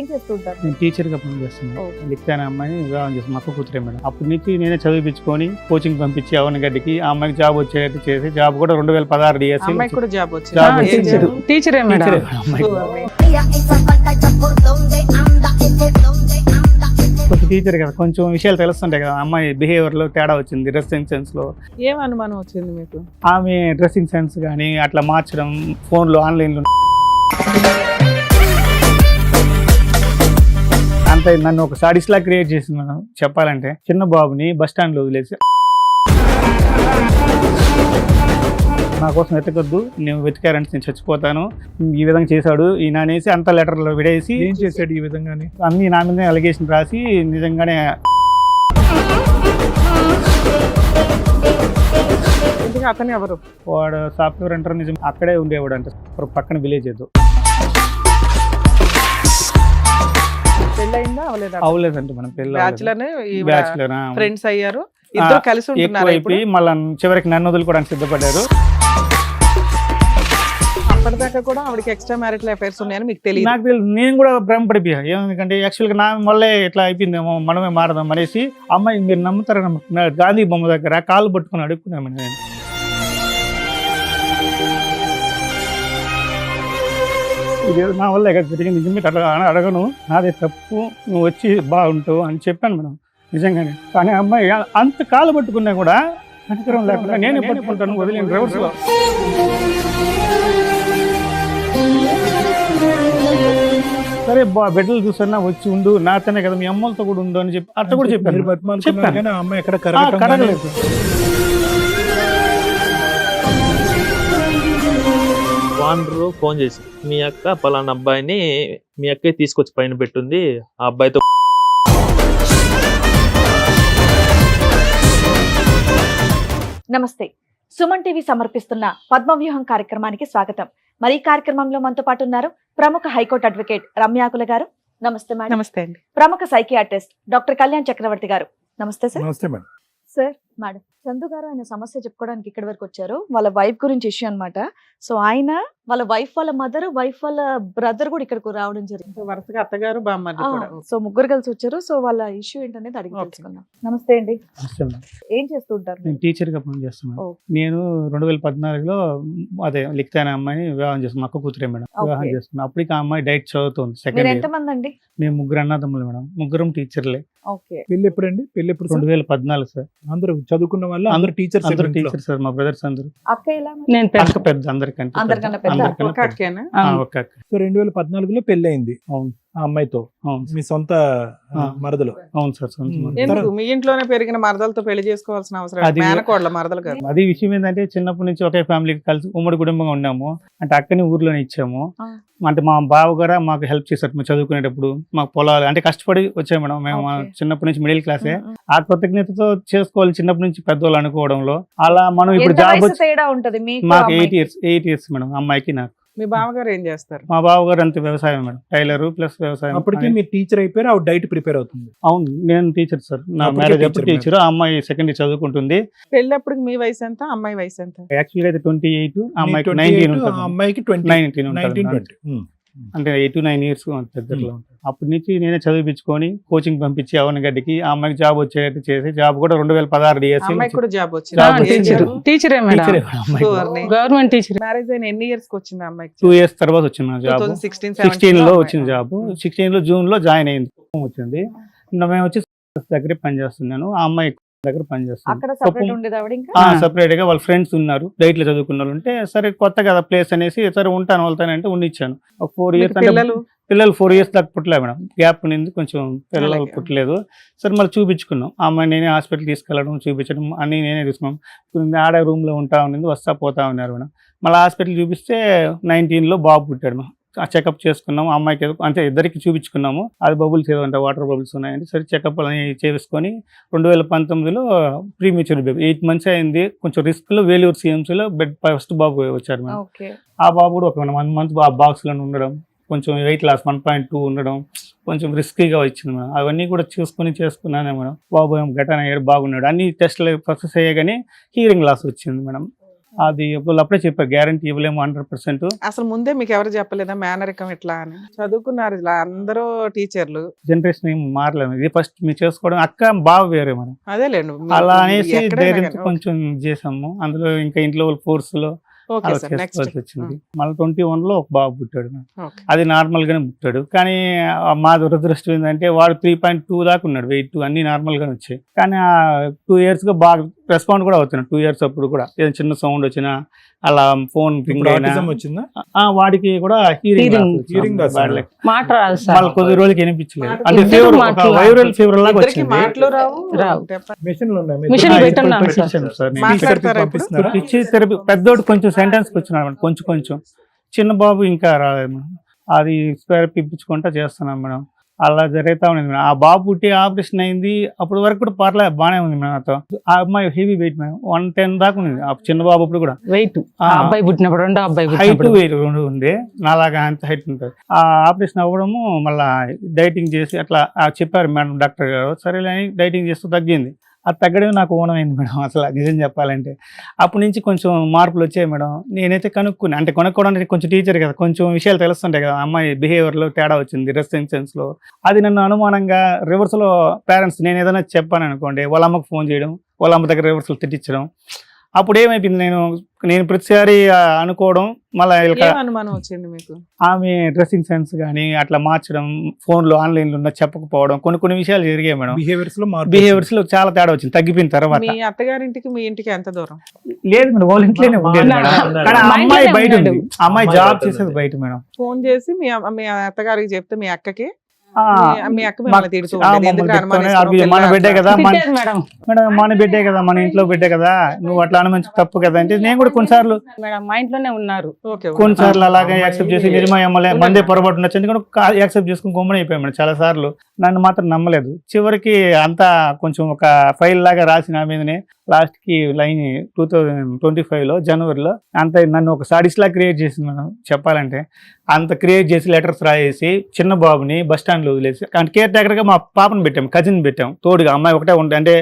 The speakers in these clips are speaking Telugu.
ఏం చేస్తుంటారు? నేను టీచర్గా పనిచేస్తున్నాను. లిఖిత అనే అమ్మాయిని వివాహం చేస్తాను, మా అక్క కూతురే మేడం. అప్పటి నుంచి నేనే చదివించుకొని కోచింగ్ పంపించి అవనగడ్డికి ఆ అమ్మాయికి జాబ్ వచ్చేటట్టు చేసి, జాబ్ కూడా 2016 డిఎస్సి అమ్మాయికి కూడా జాబ్ జాబ్ వచ్చింది. టీచరే మేడం. కొంచెం టీచర్ కదా, కొంచెం విషయాలు తెలుస్తుంటాయి కదా. అమ్మాయి బిహేవియర్ లో తేడా వచ్చింది, డ్రెస్సింగ్ సెన్స్ లో. ఏం అనుమానం వచ్చింది మీకు? ఆమె డ్రెస్సింగ్ సెన్స్ కానీ అట్లా మార్చడం, ఫోన్లో ఆన్లైన్లో అంత నన్ను ఒక సాడిస్ట్ లా క్రియేట్ చేసింది మనం చెప్పాలంటే. చిన్న బాబుని బస్ స్టాండ్ లో వదిలేసి నా కోసం వెతకొద్దు, నేను వెతికారంటే నేను చచ్చిపోతాను, ఈ విధంగా చేశాడు ఈయన అనేసి అంత లెటర్లో విడేసి. ఏం చేశాడు ఈ విధంగానే? అన్ని నా మీద అలిగేషన్ రాసి నిజంగానే. అతను ఎవరు? వాడు సాఫ్ట్వేర్ అంటారు, నిజం అక్కడే ఉండేవాడు అంట, పక్కన విలేజ్ ఏదో. పెళ్ళయిందా అవలేదా? అవలేదంటే మనం పెళ్ళి బ్యాచులర్ ఫ్రెండ్స్ అయ్యారు, ఇద్దరు కలిసి ఉంటున్నారు. అయిపోయి మళ్ళీ చివరికి నన్ను వదులుకోవడానికి సిద్ధపడ్డారు. అప్పటిదాకా కూడా ఆవిడకి ఎక్స్ట్రా మ్యారిటల్ అఫైర్స్ ఉన్నాయని మీకు తెలియదు? నాకు తెలియదు, నేను కూడా భ్రమపడిపోయా. ఎందుకంటే యాక్చువల్గా నా వల్లే ఇట్లా అయిపోయిందేమో, మనమే మారదాం అనేసి. అమ్మాయి మీరు నమ్ముతారా, గాంధీ బొమ్మ దగ్గర కాళ్ళు పట్టుకుని అడుక్కున్నాను నేను. ఇది నా వల్ల జరిగింది, నిజమే అట్లా అడగను, నాదే తప్పు, నువ్వు వచ్చి బాగుంటావు అని చెప్పాను మేడం నిజంగానే. కానీ అమ్మాయి అంత కాలు పట్టుకున్నా కూడా కనికరం లేకుండా నేనే పట్టుకుంటాను, వదిలేను రివర్స్లో. సరే బిడ్డలు చూసన్నా వచ్చి ఉండు, నాతోనే కదా, మీ అమ్మలతో కూడా ఉండు అని చెప్పి అట్లా కూడా చెప్పాను. అమ్మాయి ఎక్కడ కడగలేదు. వానరు ఫోన్ చేసి, మీ అక్క పలానా అబ్బాయిని మీ అక్కే తీసుకొచ్చి పైన పెట్టుంది, ఆ అబ్బాయితో. నమస్తే, సుమన్ టీవీ సమర్పిస్తున్న పద్మవ్యూహం కార్యక్రమానికి స్వాగతం. మరి ఈ కార్యక్రమంలో మనతో పాటు ఉన్నారు ప్రముఖ హైకోర్టు అడ్వకేట్ రమ్యాకుల గారు. నమస్తే మేడం. నమస్తే అండి. ప్రముఖ సైకియాట్రిస్ట్ డాక్టర్ కళ్యాణ్ చక్రవర్తి గారు. నమస్తే సార్. నమస్తే మేడం. సార్, మేడం చందు గారు ఆయన సమస్య చెప్పుకోవడానికి ఇక్కడి వరకు వచ్చారు. వాళ్ళ వైఫ్ గురించి ఇష్యూ అన్నమాట. సో ఆయన వాళ్ళ వైఫ్ వాళ్ళ మదర్, వైఫ్ వాళ్ళ బ్రదర్ కూడా ఇక్కడికి రావడం జరిగింది. వరుసగా అత్తగారు బామ్మర్ది కూడా. సో ముగ్గురు కలిసి వచ్చారు. సో వాళ్ళ ఇష్యూ ఏంటనేది అడిగి తెలుసుకుందాం. నమస్తే అండి. ఏం చేస్తూ ఉంటారు? నేను టీచర్గా పనిచేస్తున్నాను. నేను 2014లో అదే లిఖిత అనే అమ్మాయిని వివాహం చేస్తున్నాను, మా అక్క కూతురే మేడం. వివాహం చేస్తున్నాను. అప్పటికి ఆ అమ్మాయి డైట్ చదువుతుంది, సెకండ్ ఇయర్. ఎంతమంది అండి? మేము ముగ్గురు అన్నదమ్ములు మేడం, ముగ్గురం టీచర్లే. పెళ్లి ఎప్పుడండి? పెళ్లి ఎప్పుడు? 2014 సార్. అందరూ చదువుకున్న వాళ్ళు, అందరూ టీచర్స్. అందరూ టీచర్ సార్, మా బ్రదర్స్ అందరూ. అక్క ఎలా? అక్క పెద్ద, అందరికంటే ఒక అక్కేనా? ఒక అక్క. సో 2014లో పెళ్లి అయింది. అవును. ఆ అమ్మాయితో మీ సొంత మరదలు? అవును సార్, సొంత. ఎందుకు మీ ఇంట్లోనే పెరిగిన మరదలతో పెళ్లి చేసుకోవాల్సిన అవసరం? మేనకోడల మరదలు కాదు. అది విషయం ఏంటంటే, చిన్నప్పటి నుంచి ఒకే ఫ్యామిలీకి కలిసి ఉమ్మడి కుటుంబంగా ఉన్నాము. అంటే అక్కని ఊర్లోనే ఇచ్చాము. అంటే మా బావ గారు మాకు హెల్ప్ చేశారు మేము చదువుకునేటప్పుడు. మాకు పొలాలు అంటే కష్టపడి వచ్చాము మేడం. మేము చిన్నప్పటి నుంచి మిడిల్ క్లాసే. ఆ కృతజ్ఞతతో చేసుకోవాలి చిన్నప్పటి నుంచి పెద్దవాళ్ళు అనుకోవడంలో. అలా మనం ఇప్పుడు జాబ్ మాకు 8 ఇయర్స్ మేడం, అమ్మాయికి నాకు. మీ బావగారు ఏం చేస్తారు? మా బావగారు అంతే వ్యవసాయం మేడం, టైలర్ ప్లస్ వ్యవసాయం. అప్పటికి మీరు టీచర్ అయిపోయారు, ఆవిడ డైట్ ప్రిపేర్ అవుతుంది. అవును, నేను టీచర్ సార్. నా మ్యారేజ్ అప్పుడు టీచర్, ఆ అమ్మాయి సెకండ్ ఇయర్ చదువుకుంటుంది. పెళ్ళప్పుడు మీ వయసు ఎంత, అమ్మాయి వయసు ఎంత? యాక్చువల్గా అయితే 28, అమ్మాయికి 19 ఉంటుంది. అమ్మాయికి 19 అంటే 8 to 9 years దగ్గరలో ఉంటుంది. అప్పటి నుంచి నేనే చదివించుకొని కోచింగ్ పంపించి అవనగడ్డికి ఆ అమ్మాయికి జాబ్ వచ్చేటట్టు చేసి, జాబ్ కూడా 2016 డిఎస్సి. అమ్మాయికి కూడా జాబ్ వచ్చింది. Government teacher. మ్యారేజ్ అయిన ఎన్ని ఇయర్స్ కి వచ్చింది అమ్మాయికి? 2 years తర్వాత వచ్చింది జాబ్. 16 లో వచ్చింది జాబ్. 16 లో జూన్ లో జాయిన్ అయింది, వచ్చింది. మేము వచ్చి దగ్గర పనిచేస్తున్నాను, ఆ అమ్మాయి దగ్గర పనిచేస్తాను. సపరేట్ గా వాళ్ళ ఫ్రెండ్స్ ఉన్నారు, డైట్ లో చదువుకున్న వాళ్ళు ఉంటే, సరే కొత్త కదా ప్లేస్ అనేసి సరే ఉంటాను వెళ్తానంటే ఉండిచ్చాను. ఒక 4 years అంటే పిల్లలు 4 years దాకా పుట్టలే మేడం, గ్యాప్ ఉంది కొంచెం, పిల్లలు పుట్టలేదు. సరే మళ్ళీ చూపించుకున్నాం, ఆ అమ్మాయి నేనే హాస్పిటల్ తీసుకెళ్ళడం చూపించడం అన్ని నేనే తీసుకున్నాం. ఆడ రూమ్ లో ఉంటా ఉన్నది, వస్తా పోతా ఉన్నారు మేడం. మళ్ళీ హాస్పిటల్ చూపిస్తే 19 లో బాబు పుట్టాడు మేడం. ఆ చెకప్ చేసుకున్నాము, అమ్మాయికి అంటే ఇద్దరికి చూపించుకున్నాము. అది బబుల్స్ ఏదో అంటే వాటర్ బబుల్స్ ఉన్నాయండి. సరే చెకప్ అని చేసుకొని 2019లో ప్రీమెచ్యూర్ బేబీ 8 months అయింది. కొంచెం రిస్క్ లో వేలూరు సిఎంసీలో బెడ్ ఫస్ట్ బాబు వచ్చారు మేడం. ఆ బాబు కూడా ఒక 1 month బాక్స్ లో ఉండడం, కొంచెం వెయిట్ లాస్ 1.2 ఉండడం, కొంచెం రిస్కీగా వచ్చింది మేడం. అవన్నీ కూడా చేసుకున్నానే మేడం. బాబు ఘటన అయ్యాడు, బాగున్నాడు, అన్ని టెస్టులు సక్సెస్ అయ్యా కానీ హియరింగ్ లాస్ వచ్చింది మేడం. అది వాళ్ళు అప్పుడే చెప్పారు గ్యారంటీ ఇవ్వలేము 100%. అసలు ముందే మీకు ఎవరు చెప్పలేదా మేనరికం ఇట్లా అని? చదువుకున్నారు ఇలా అందరూ టీచర్లు. జనరేషన్ ఏం మారలేదు, ఇది ఫస్ట్ మీరు చేసుకోవడం. అక్క బావ వేరే మనం అదేలేండి. అలా అనేసి ధైర్యంతో కొంచెం చేసాము. అందులో ఇంకా ఇంట్లో ఫోర్స్ లో ఓకే అలా సార్, నెక్స్ట్. చేసుకోవాల్సి వచ్చింది. మళ్ళీ 21 లో ఒక బాబు పుట్టాడు నాకు. ఓకే. అది నార్మల్ గానే పుట్టాడు. కానీ మా దురదృష్టం ఏంటంటే వాడు 3.2 దాకా ఉన్నాడు వెయిట్, అన్ని నార్మల్ గానే వచ్చాయి. కానీ 2 years గా బాగా రెస్పాండ్ కూడా అవుతున్నాడు. 2 years అప్పుడు కూడా ఏదైనా చిన్న సౌండ్ వచ్చినా అలా ఫోన్ రింగ్ అయినా ఆటిజం వచ్చిందా? వాడికి కూడా Hearing loss. మాట రాదు సార్. వాళ్ళు కొద్ది రోజులకి వినిపించలేదు. అంటే ఇద్దరు ఫీవర్, మాటలు వైరల్ ఫీవర్ లాగా ఇద్దరికి వచ్చింది. మాటలు రావు. రావు. మెషిన్లు ఉన్నాయి. మిషన్ ఇప్పుడు పెట్టున్నాం పెట్టించాను సార్ నేను. మాట్లాడతారా ఇప్పుడు? పంపిస్తున్నారా? పిచ్చి థెరపీ పెద్దోడు కొంచెం సెంటెన్స్ వచ్చినాడు, కొంచెం కొంచెం. చిన్న బాబు ఇంకా రాలేదు మేడం. అది థెరపీ ఇప్పించుకుంటా చేస్తున్నాం మేడం. అలా జరుగుతా ఉంది మేడం. ఆ బాబు పుట్టి ఆపరేషన్ అయింది అప్పటి వరకు కూడా పర్లేదు, బాగానే ఉంది మేడం. నాతో ఆ అమ్మాయి హెవీ వెయిట్ మేడం, 110 దాకా ఉంది ఆ చిన్న బాబు అప్పుడు కూడా. వెయిట్ అబ్బాయి పుట్టినప్పుడు రెండో అబ్బాయి హైట్ పుట్టినప్పుడు వెయిట్ రెండు ఉంది, నాలాగా అంత హైట్ ఉంటుంది. ఆ ఆపరేషన్ అవ్వడము మళ్ళీ డైటింగ్ చేసి అట్లా చెప్పారు మేడం డాక్టర్ గారు. సరేలే అని డైటింగ్ చేస్తూ తగ్గింది. అది తగ్గడమే నాకు ఓనమైంది మేడం. అసలు నిజం చెప్పాలంటే అప్పటి నుంచి కొంచెం మార్పులు వచ్చాయి మేడం. నేనైతే కనుక్కుని, అంటే కొనుక్కోవడానికి కొంచెం టీచర్ కదా, కొంచెం విషయాలు తెలుస్తుంటాయి కదా. అమ్మాయి బిహేవియర్లో తేడా వచ్చింది, డ్రెస్సింగ్ సెన్స్లో. అది నన్ను అనుమానంగా రివర్స్లో పేరెంట్స్ నేను ఏదైనా చెప్పాను అనుకోండి, వాళ్ళ అమ్మకు ఫోన్ చేయడం, వాళ్ళ అమ్మ దగ్గర రివర్స్లో తిట్టించడం. అప్పుడు ఏమైపోయింది, నేను ప్రతిసారి అనుకోవడం, మళ్ళీ ఏం అనుమానం వచ్చింది మీకు? ఆమె డ్రెస్సింగ్ సెన్స్ కానీ అట్లా మార్చడం, ఫోన్లో ఆన్లైన్లో ఉన్న చెప్పకపోవడం, కొన్ని విషయాలు జరిగాయి మేడం. బిహేవియర్స్ లో చాలా తేడా వచ్చింది తగ్గిపోయిన తర్వాత. మీ అత్తగారింటికి మీ ఇంటికి ఎంత దూరం? లేదు మేడం, వాళ్ళ ఇంట్లోనే ఉండేది మేడం. కానీ ఆ అమ్మాయి బయట ఉంది, అమ్మాయి జాబ్ చేసేది బయట మేడం. ఫోన్ చేసి మీ అత్తగారికి చెప్తే మీ అక్కకి మీ అక్క మన బిడ్డే కదా, మేడం మన బిడ్డే కదా, మన ఇంట్లో బిడ్డే కదా, నువ్వు అట్లా అనుమంచి తప్పు కదా అంటే నేను కూడా కొన్నిసార్లు మేడం మా ఇంట్లోనే ఉన్నారు. కొన్నిసార్లు అలాగే యాక్సెప్ట్ చేసి నిజమా ఎమ్మెల్యే మందే పొరపాటు ఉండొచ్చు ఎందుకంటే యాక్సెప్ట్ చేసుకుని గొమ్మన అయిపోయాం మేడం. చాలా సార్లు నన్ను మాత్రం నమ్మలేదు. చివరికి అంతా కొంచెం ఒక ఫైల్ లాగా రాసి నా మీదనే లాస్ట్ కి లైన్ 2025 జనవరిలో అంత నన్ను ఒక సాడిస్ట్ లా క్రియేట్ చేసింది మనం చెప్పాలంటే. అంత క్రియేట్ చేసి లెటర్స్ రాయేసి చిన్న బాబుని బస్ స్టాండ్ లో వదిలేసి, అంటే కేర్ టేకర్ గా మా పాపను పెట్టాం, కజిన్ పెట్టాం తోడుగా. అమ్మాయి ఒకటే ఉంటుంది, అంటే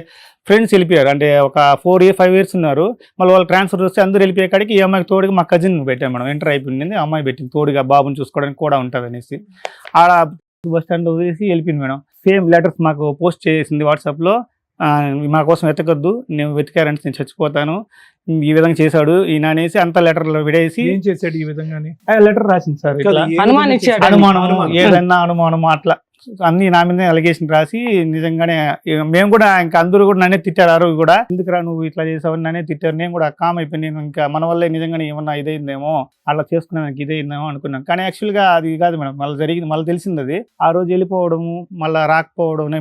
ఫ్రెండ్స్ వెళ్ళిపోయారు, అంటే ఒక 4-5 years ఉన్నారు. మళ్ళీ వాళ్ళు ట్రాన్స్ఫర్ వస్తే అందరూ వెళ్ళిపోయే కాడికి ఈ అమ్మాయికి తోడుగా మా కజిన్ పెట్టాం మేడం. ఎంటర్ అయిపోయింది, అమ్మాయి పెట్టింది తోడుగా, బాబుని చూసుకోవడానికి కూడా ఉంటుంది అనేసి. ఆడ బస్ స్టాండ్ లో వదిలేసి వెళ్ళిపోయింది మేడం. సేమ్ లెటర్స్ మాకు పోస్ట్ చేసింది వాట్సాప్ లో, మా కోసం వెతకద్దు, నేను వెతికారంటే నేను చచ్చిపోతాను, ఈ విధంగా చేశాడు ఈయన అనేసి అంత లెటర్లో విడేసి. ఏం చేశాడు ఈ విధంగానే? లెటర్ రాసింది సార్, అనుమానం ఏదన్నా అనుమానం అట్లా అన్ని నా మీద అలిగేషన్ రాసి. నిజంగానే మేము కూడా ఇంకా అందరూ కూడా నన్నే తిట్టారు. ఆ రోజు కూడా ఎందుకురా నువ్వు ఇట్లా చేసావని నన్నే తిట్టారు. నేను కూడా కామ్ అయిపోయి నేను ఇంకా మన వల్లే నిజంగానే ఏమన్నా ఇదైందేమో, అలా చేసుకున్నానికి ఇదైందేమో అనుకున్నాను. కానీ యాక్చువల్గా అది కాదు మేడం, మళ్ళీ జరిగింది, మళ్ళీ తెలిసింది అది. ఆ రోజు వెళ్ళిపోవడము, మళ్ళీ రాకపోవడం,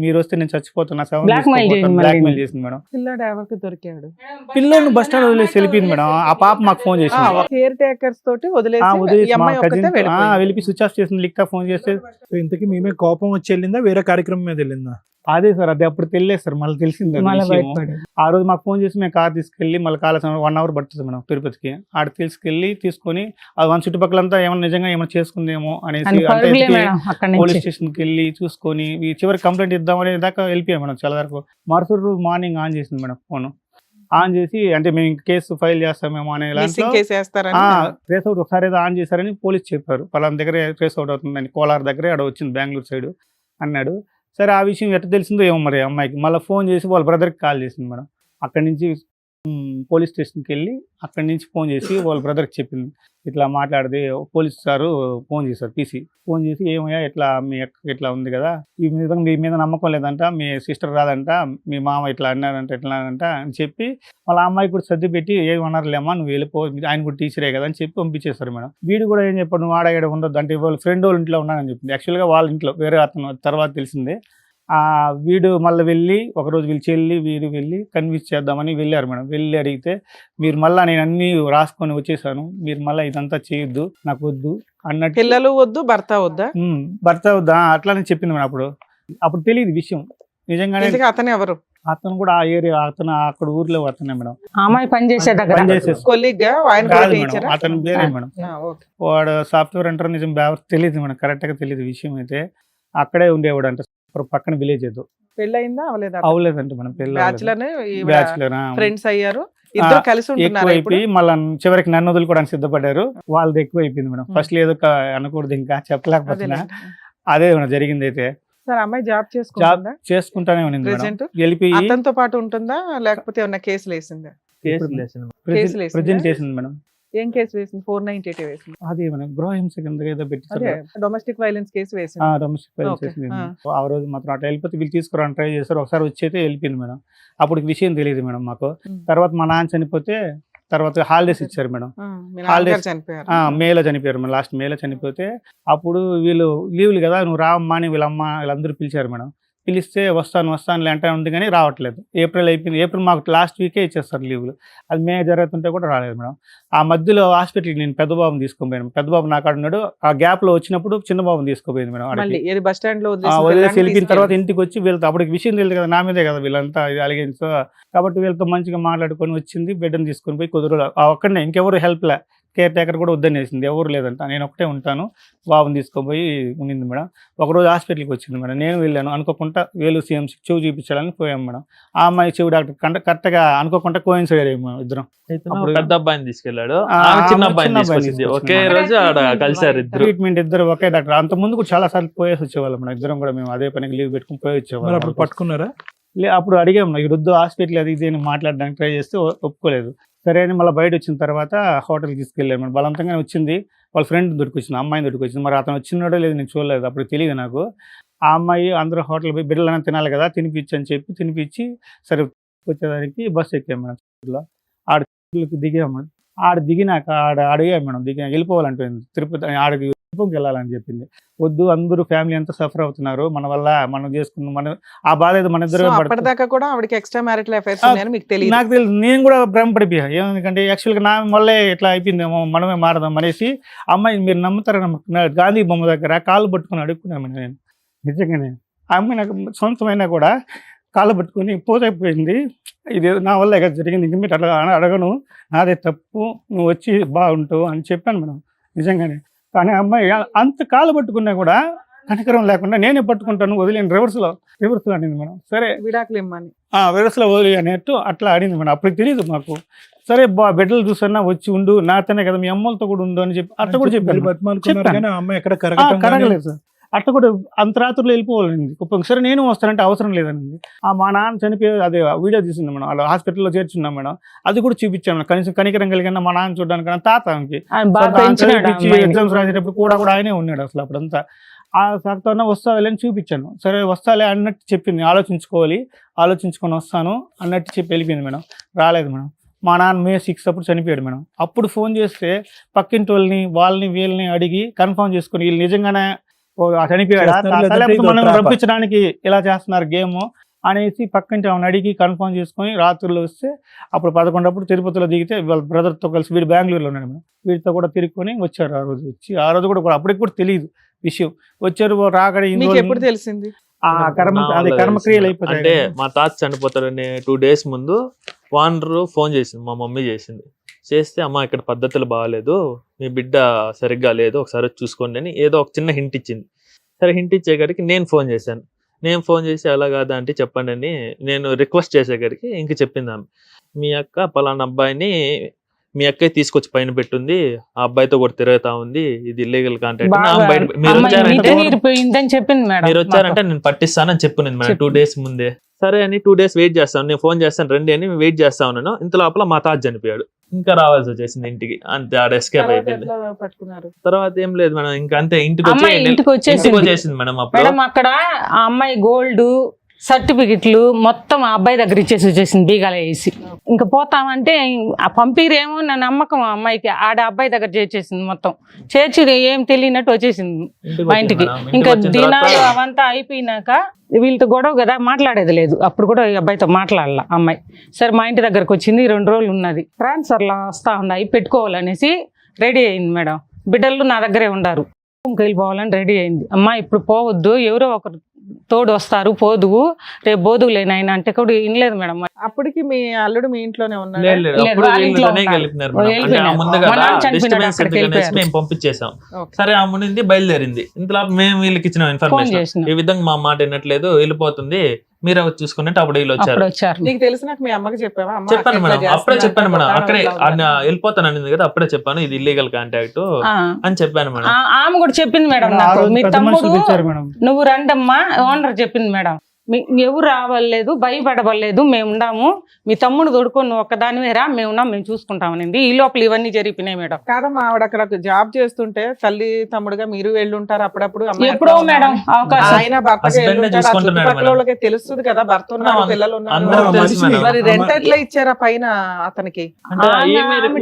మీరు వస్తే నేను చచ్చిపోతున్నా, బ్లాక్మెయిల్ చేసింది మేడం. పిల్లాడు ఎవరికి దొరికాడు? పిల్లోని బస్ స్టాండ్ వదిలేసి వెళ్ళిపోయింది మేడం. ఆ పాప మాకు ఫోన్ చేసింది, కేర్ టేకర్స్ తోటి వదిలేసి వెళ్ళి స్విచ్ ఆఫ్ చేసింది. లిక్తా ఫోన్ చేస్తే ఇంతకీ మేమే కోపం వచ్చి వెళ్ళిందా, వేరే కార్యక్రమం మీద వెళ్ళిందా? అదే సార్, అది అప్పుడు తెలియదు సార్, మళ్ళీ తెలిసింది. ఆ రోజు మాకు ఫోన్ చేసి మేము కార్ తీసుకెళ్ళి మళ్ళీ కాలేజ్ 1 hour పడుతుంది మేడం తిరుపతికి. ఆడ తీసుకెళ్ళి అది మన చుట్టుపక్కలంతా ఏమైనా నిజంగా ఏమైనా చేసుకుందేమో అనేసి పోలీస్ స్టేషన్కి వెళ్ళి చూసుకొని చివరి కంప్లైంట్ ఇద్దామనే దాకా వెళ్ళిపోయాం మేడం. చాలా వరకు మరుసటి రోజు మార్నింగ్ ఆన్ చేసింది మేడం ఫోన్. ఆన్ చేసి అంటే మేము కేసు ఫైల్ చేస్తామేమో అనే ట్రేస్ అవుట్ ఒకసారి ఏదో ఆన్ చేశారని పోలీస్ చెప్పారు. పలానా దగ్గర ట్రేస్ అవుట్ అవుతుందని, కోలార్ దగ్గరే అక్కడ వచ్చింది, బెంగళూరు సైడ్ అన్నాడు. సరే ఆ విషయం ఎట్లా తెలిసిందో ఏమో మరి అమ్మాయికి. మళ్ళీ ఫోన్ చేసి వాళ్ళ బ్రదర్కి కాల్ చేసింది మేడం. అక్కడి నుంచి పోలీస్ స్టేషన్కి వెళ్ళి అక్కడి నుంచి ఫోన్ చేసి వాళ్ళ బ్రదర్కి చెప్పింది, ఇట్లా మాట్లాడితే పోలీస్ సారు ఫోన్ చేశారు, పీసీ ఫోన్ చేసి, ఏమయ్యా ఇట్లా మీ అక్క ఇట్లా ఉంది కదా, ఈ విధంగా మీ మీద నమ్మకం లేదంట, మీ సిస్టర్ రాదంట, మీ మామ ఇట్లా అన్నారంట ఎట్లానంట అని చెప్పి వాళ్ళ అమ్మాయి కూడా సర్ది పెట్టి, ఏమన్నారులేమ్మా నువ్వు వెళ్ళిపో, ఆయన కూడా టీచరే కదా అని చెప్పి పంపించేస్తారు మేడం. వీడు కూడా ఏం చెప్పాడు, నువ్వు ఆడ ఉండొద్దు అంటే వాళ్ళ ఫ్రెండ్ వాళ్ళ ఇంట్లో ఉన్నానని చెప్పింది. యాక్చువల్గా వాళ్ళ ఇంట్లో వేరే అతను తర్వాత తెలిసిందే. వీడు మళ్ళీ వెళ్ళి ఒకరోజు వీళ్ళు చెల్లి వీడు వెళ్ళి కన్విన్స్ చేద్దామని వెళ్ళారు మేడం. వెళ్ళి అడిగితే, మీరు మళ్ళీ నేను అన్ని రాసుకొని వచ్చేసాను, మీరు మళ్ళీ ఇదంతా చేయొద్దు, నాకు వద్దు అన్నట్టు. పిల్లలు వద్దు, భర్త వద్దా అట్లానే చెప్పింది మేడం. అప్పుడు తెలియదు విషయం నిజంగానే. అతను ఎవరు? అతను కూడా ఆ ఏరియా, అతను అక్కడ ఊర్లో అతనే మేడం. అమ్మాయి పనిచేసే అతను వేరే మేడం. వాడు సాఫ్ట్వేర్ అంటారు, నిజం తెలియదు మేడం, కరెక్ట్ గా తెలియదు విషయం అయితే. అక్కడే ఉండేవాడు అంట పక్కన విలేజ్ ఏదో. పెళ్లి అయిందా అవలేదా? అవలేదంటే మనం పెళ్ళి బ్యాచులర్ బ్యాచులర్ ఫ్రెండ్స్ అయ్యారు, ఇద్దరు కలిసి ఉంటున్నారు ఎక్కువైపోయి మళ్ళీ చివరికి నన్ను వదులుకోవడానికి సిద్ధపడ్డారు. వాళ్ళది ఎక్కువ అయిపోయింది మేడం. ఫస్ట్ ఏదో అనకూడదు, ఇంకా చెప్పలేకపోతున్నా. అదే మేడం జరిగింది. అయితే సార్ అమ్మాయి జాబ్ జాబ్ చేసుకుంటానే ఉన్నింది మేడం. ప్రెసెంట్ వెళ్ళిపోయి అతనితో పాటు ఉంటుందా లేకపోతే ఏమన్నా కేసులు వేసిందా? ప్రెజెంట్ చేసింది మేడం. ఏం కేసు వేసింది? 498 వేసింది. అదే మేడం గృహహింస కింద ఏదో అదే పెట్టి డొమెస్టిక్ వైలెన్స్ కేసు వేసింది. Domestic violence Okay. చేసింది. ఆ రోజు మాత్రం అట్లా వెళ్ళిపోతే వీళ్ళు తీసుకురావడానికి ట్రై చేస్తారు. ఒకసారి వచ్చి అయితే వెళ్ళిపోయింది మేడం. అప్పుడు విషయం తెలియదు మేడం మాకు. తర్వాత మా నాన్న చనిపోతే తర్వాత హాలిడేస్ ఇచ్చారు మేడం. మీ నాన్నగారు హాలిడేస్ చనిపోయారు. మేలో చనిపోయారు మేడం. లాస్ట్ మేలో చనిపోతే అప్పుడు వీళ్ళు లీవ్లు కదా, నువ్వు రామ్మా అని వీళ్ళందరూ పిలిచారు మేడం. పిలిస్తే వస్తానులే అంటే ఉంది కానీ రావట్లేదు. ఏప్రిల్ అయిపోయింది. ఏప్రిల్ మాకు లాస్ట్ వీకే ఇచ్చేస్తారు లీవ్లు. అది మే జరుగుతుంటే కూడా రాలేదు మేడం. ఆ మధ్యలో హాస్పిటల్కి నేను పెద్ద బాబుని తీసుకుపోయాను. పెద్ద బాబు నాకు ఉన్నాడు. ఆ గ్యాప్ లో వచ్చినప్పుడు చిన్న బాబుని తీసుకుపోయింది మేడం. మళ్ళీ ఏది బస్ స్టాండ్ లో వదిలేసి వెళ్ళిన తర్వాత ఇంటికి వచ్చి వీళ్ళతో అప్పటికి విషయం తెలియదు కదా, నా మీదే కదా వీళ్ళంతా ఇది అలిగించు. కాబట్టి వీళ్ళతో మంచిగా మాట్లాడుకొని వచ్చింది. బిడ్డను తీసుకొని పోయి కుదరదు. ఒక్కడనే, ఇంకెవరు హెల్ప్ లే. కేర్ టేకర్ కూడా వద్దనేసింది. ఎవరు లేదంట, నేను ఒకటే ఉంటాను. బాబుని తీసుకుపోయి ఉండింది మేడం. ఒకరోజు హాస్పిటల్కి వచ్చింది మేడం. నేను వెళ్ళాను అనుకోకుండా. వేలు CMC చెవు చూపించాలని పోయాం మేడం. ఆ అమ్మాయి చెవు డాక్టర్ కరెక్ట్గా అనుకోకుండా కోయిన్సైడ్ అయ్యాము ఇద్దరం. పెద్ద అబ్బాయిని తీసుకెళ్లాడు, చిన్న అబ్బాయిని తీసుకొచ్చింది. ఒకే రోజు ఆడ కలిసారు ఇద్దరు. ట్రీట్మెంట్ ఇద్దరు ఒకే డాక్టర్. అంత ముందు కూడా చాలా సార్లు పోయేసి వచ్చేవాళ్ళం మేడం. ఇద్దరం కూడా మేము అదే పనికి లీవ్ పెట్టుకుని పోయి వచ్చేవాళ్ళం. అప్పుడు పట్టుకున్నారా? అప్పుడు అడిగాము, ఈ వృద్ధు హాస్పిటల్ అది ఇది అని మాట్లాడడానికి ట్రై చేస్తే ఒప్పుకోలేదు. సరే అని మళ్ళీ బయట వచ్చిన తర్వాత హోటల్కి తీసుకెళ్ళాను మేడం. బలవంతంగానే వచ్చింది. వాళ్ళ ఫ్రెండ్ దొరికొచ్చింది, అమ్మాయిని దొరికొచ్చింది. మరి అతను వచ్చినాడో లేదు నేను చూడలేదు, అప్పుడు తెలియదు నాకు. ఆ అమ్మాయి అందరూ హోటల్ పోయి బిడ్డలైనా తినాలి కదా, తినిపించి అని చెప్పి తినిపించి సరే వచ్చేదానికి బస్సు ఎక్కాం మేడం. ఆడకి దిగాము. ఆడ దిగినాక అడిగాము మేడం, వెళ్ళిపోవాలంటుంది తిరుపతి, ఆడికి తిరుపతికి వెళ్ళాలని చెప్పింది. వద్దు, అందరూ ఫ్యామిలీ అంతా సఫర్ అవుతున్నారు, మన వల్ల మనం చేసుకున్నాం, ఆ బాధ ఏదో మన ఇద్దరు. అప్పటిదాకా కూడా ఆవిడకి ఎక్స్ట్రా మ్యారిటల్ అఫైర్స్ ఉన్నాయని మీకు తెలియదు? నాకు తెలియదు. నేను కూడా భ్రమపడిపోయా. ఏమంటే యాక్చువల్గా నా వల్లే ఇట్లా అయిపోయిందేమో, మనమే మారదాం అనేసి. అమ్మాయి మీరు నమ్ముతారా, గాంధీ బొమ్మ దగ్గర కాళ్ళు పట్టుకుని అడుక్కున్నాను నేను. నిజంగానే ఆ అమ్మాయి నాకు సొంతమైనా కూడా కాళ్ళు పట్టుకుని పోతైపోయింది. ఇది నా వల్ల ఎక్కడ జరిగింది, ఇంక మీరు అట్లా అడగను, నాదే తప్పు, నువ్వు వచ్చి బాగుంటావు అని చెప్పాను మేడం. నిజంగానే. కానీ అమ్మాయి అంత కాళ్ళు పట్టుకున్నా కూడా కనికరం లేకుండా నేనే పట్టుకుంటాను, వదిలేను, రివర్స్లో అడిగింది మేడం. సరే విడాకులు ఇమ్మని రివర్స్లో వదిలి అనేట్టు అట్లా అడిగింది మేడం. అప్పుడు తెలియదు మాకు. సరే బిడ్డలు చూసన్నా వచ్చి ఉండు, నాతోనే కదా, మీ అమ్మలతో కూడా ఉండు అని చెప్పి అట్లా కూడా చెప్పాను. అమ్మాయి ఎక్కడ కరగలేదు సార్. అట్లా కూడా అంతరాత్రులు వెళ్ళిపోవాలండి. సరే నేను వస్తానంటే అవసరం లేదండి. మా నాన్న చనిపోయి అదే వీడియో తీసింది మేడం. అలా హాస్పిటల్లో చేర్చున్నాం మేడం. అది కూడా చూపించాను మేడం. కనీసం కనికరం కలిగిన మా నాన్న చూడడానికి తాతకి ఎగ్జామ్స్ రాసేటప్పుడు కూడా ఆయనే ఉన్నాడు అసలు అప్పుడంతా. ఆ సార్తో వస్తావేలని చూపించాను. సరే వస్తాలే అన్నట్టు చెప్పింది. ఆలోచించుకొని వస్తాను అన్నట్టు చెప్పి వెళ్ళిపోయింది మేడం. రాలేదు మేడం. మా నాన్న May 6 అప్పుడు చనిపోయాడు మేడం. అప్పుడు ఫోన్ చేస్తే పక్కింటి వాళ్ళని వీళ్ళని అడిగి కన్ఫర్మ్ చేసుకుని వీళ్ళు నిజంగానే చనిపోయాడా, లేకపోతే మనం రప్పించడానికి ఇలా చేస్తున్నారు గేమ్ అనేసి పక్కింటి ఆమెను అడిగి కన్ఫర్మ్ చేసుకొని రాత్రుల్లో వస్తే అప్పుడు 11 అప్పుడు తిరుపతిలో దిగితే వాళ్ళ బ్రదర్తో కలిసి వీడు బెంగళూరులో ఉన్నాడు మేడం. వీడితో కూడా తిరుక్కొని వచ్చారు. ఆ రోజు కూడా అప్పటికి కూడా తెలియదు విషయం. వచ్చారు రాకడే ఎప్పుడు తెలిసింది? కర్మక్రియలు అయిపోతాయి. అంటే మా తాత చనిపోతాడనే 2 days ముందు వానరు ఫోన్ చేసింది, మా మమ్మీ చేస్తే అమ్మ ఇక్కడ పద్ధతులు బాగాలేదు, మీ బిడ్డ సరిగ్గా లేదు, ఒకసారి చూసుకోండి అని ఏదో ఒక చిన్న హింట్ ఇచ్చింది. సరే హింట్ ఇచ్చేకాడికి నేను ఫోన్ చేసి అలా కాదా అంటే చెప్పండి అని నేను రిక్వెస్ట్ చేసేకాడికి ఇంక చెప్పింది ఆమె, మీ అక్క పలానా అబ్బాయిని మీ అక్కే తీసుకొచ్చి పైన పెట్టుంది, ఆ అబ్బాయితో కూడా తిరుగుతా ఉంది, ఇది ఇల్లీగల్ కాంటాక్ట్. మీరు వచ్చారంటే నేను పట్టిస్తానని చెప్పింది మేడం 2 days ముందే. సరే అని 2 days వెయిట్ చేస్తాను, నేను ఫోన్ చేస్తాను రండి అని వెయిట్ చేస్తా ఉన్నాను. ఇంత లోపల మా తాత చనిపోయాడు. ఇంకా రావాల్సి వచ్చేసింది ఇంటికి. అంతే, ఆడ ఎస్కేప్ అయిపోయింది. తర్వాత ఏం లేదు మేడం, ఇంకా అంతే ఇంటికి వచ్చేసింది మేడం. అప్పుడు అక్కడ ఆ అమ్మాయి గోల్డ్ సర్టిఫికెట్లు మొత్తం ఆ అబ్బాయి దగ్గర ఇచ్చేసి వచ్చేసింది బీగాలు వేసి. ఇంకా పోతామంటే ఆ పంపిరేమో నా నమ్మకం ఆ అమ్మాయికి. ఆడ అబ్బాయి దగ్గర చేర్చేసింది మొత్తం. చేర్చి ఏం తెలియనట్టు వచ్చేసింది మా ఇంటికి. ఇంకా దినాలు అవంతా అయిపోయినాక వీళ్ళతో గొడవ కదా, మాట్లాడేది లేదు. అప్పుడు కూడా ఈ అబ్బాయితో మాట్లాడాల అమ్మాయి. సరే మా ఇంటి దగ్గరకు వచ్చింది, 2 రోజులు ఉన్నది. ట్రాన్స్ఫర్లా వస్తా ఉన్నాయి, పెట్టుకోవాలనేసి రెడీ అయింది మేడం. బిడ్డలు నా దగ్గరే ఉండారు. వెళ్ళిపోవాలని రెడీ అయింది. అమ్మా ఇప్పుడు పోవద్దు, ఎవరో ఒకరు తోడు వస్తారు, పోదువు, రేపు బోదువులే నాయన అంటే కూడా వినలేదు మేడం. అప్పటికి మీ అల్లుడు మీ ఇంట్లోనే ఉన్నాడు. లేదు, అప్పుడు వీళ్ళతోనే కలిపినారు మేడం. అంటే ఆ ముందు కదా డిస్టర్బెన్స్ ఎందుకనేసి మేము పంపించేసాం. సరే ఆ ముందు బయలుదేరింది, ఇంతలో మేము వీళ్ళకి ఇచ్చిన ఇన్ఫర్మేషన్ ఈ విధంగా మా మాట వినట్లేదు, వెళ్ళిపోతుంది, మీరు వచ్చి చూసుకున్నట్టు అప్పుడు వీళ్ళు వచ్చారు. నీకు తెలిసినాక మీ అమ్మకి చెప్పావా? చెప్పాను మేడం, అప్పుడే చెప్పాను మేడం, అక్కడే వెళ్ళిపోతాను అనింది కదా, అప్పుడే చెప్పాను ఇది ఇల్లీగల్ కాంటాక్ట్ అని చెప్పాను మేడం. ఆమె కూడా చెప్పింది మేడం నాకు, మీ తమ్ముడు నువ్వు రండమ్మా ఓనర్ చెప్పింది మేడం, ఎవరు రావలేదు, భయపడవలేదు, మేము ఉన్నాము, మీ తమ్ముడు తోడుకొని నువ్వు ఒక్కదానివే రా, మేము ఉన్నాం, మేము చూసుకుంటామనింది. ఈ లోపల ఇవన్నీ జరిగినాయి మేడం. కాదమ్మా, ఆవిడ అక్కడ జాబ్ చేస్తుంటే తల్లి తమ్ముడుగా మీరు వెళ్ళుంటారు అప్పుడప్పుడు. ఎప్పుడో మేడం అవకాశం. ఆయన భర్తకి తెలుస్తుంది కదా, భర్త ఉన్నారు, పిల్లలు ఉన్నారు. మరి రెంట్ ఎట్లా ఇచ్చారా పైన అతనికి?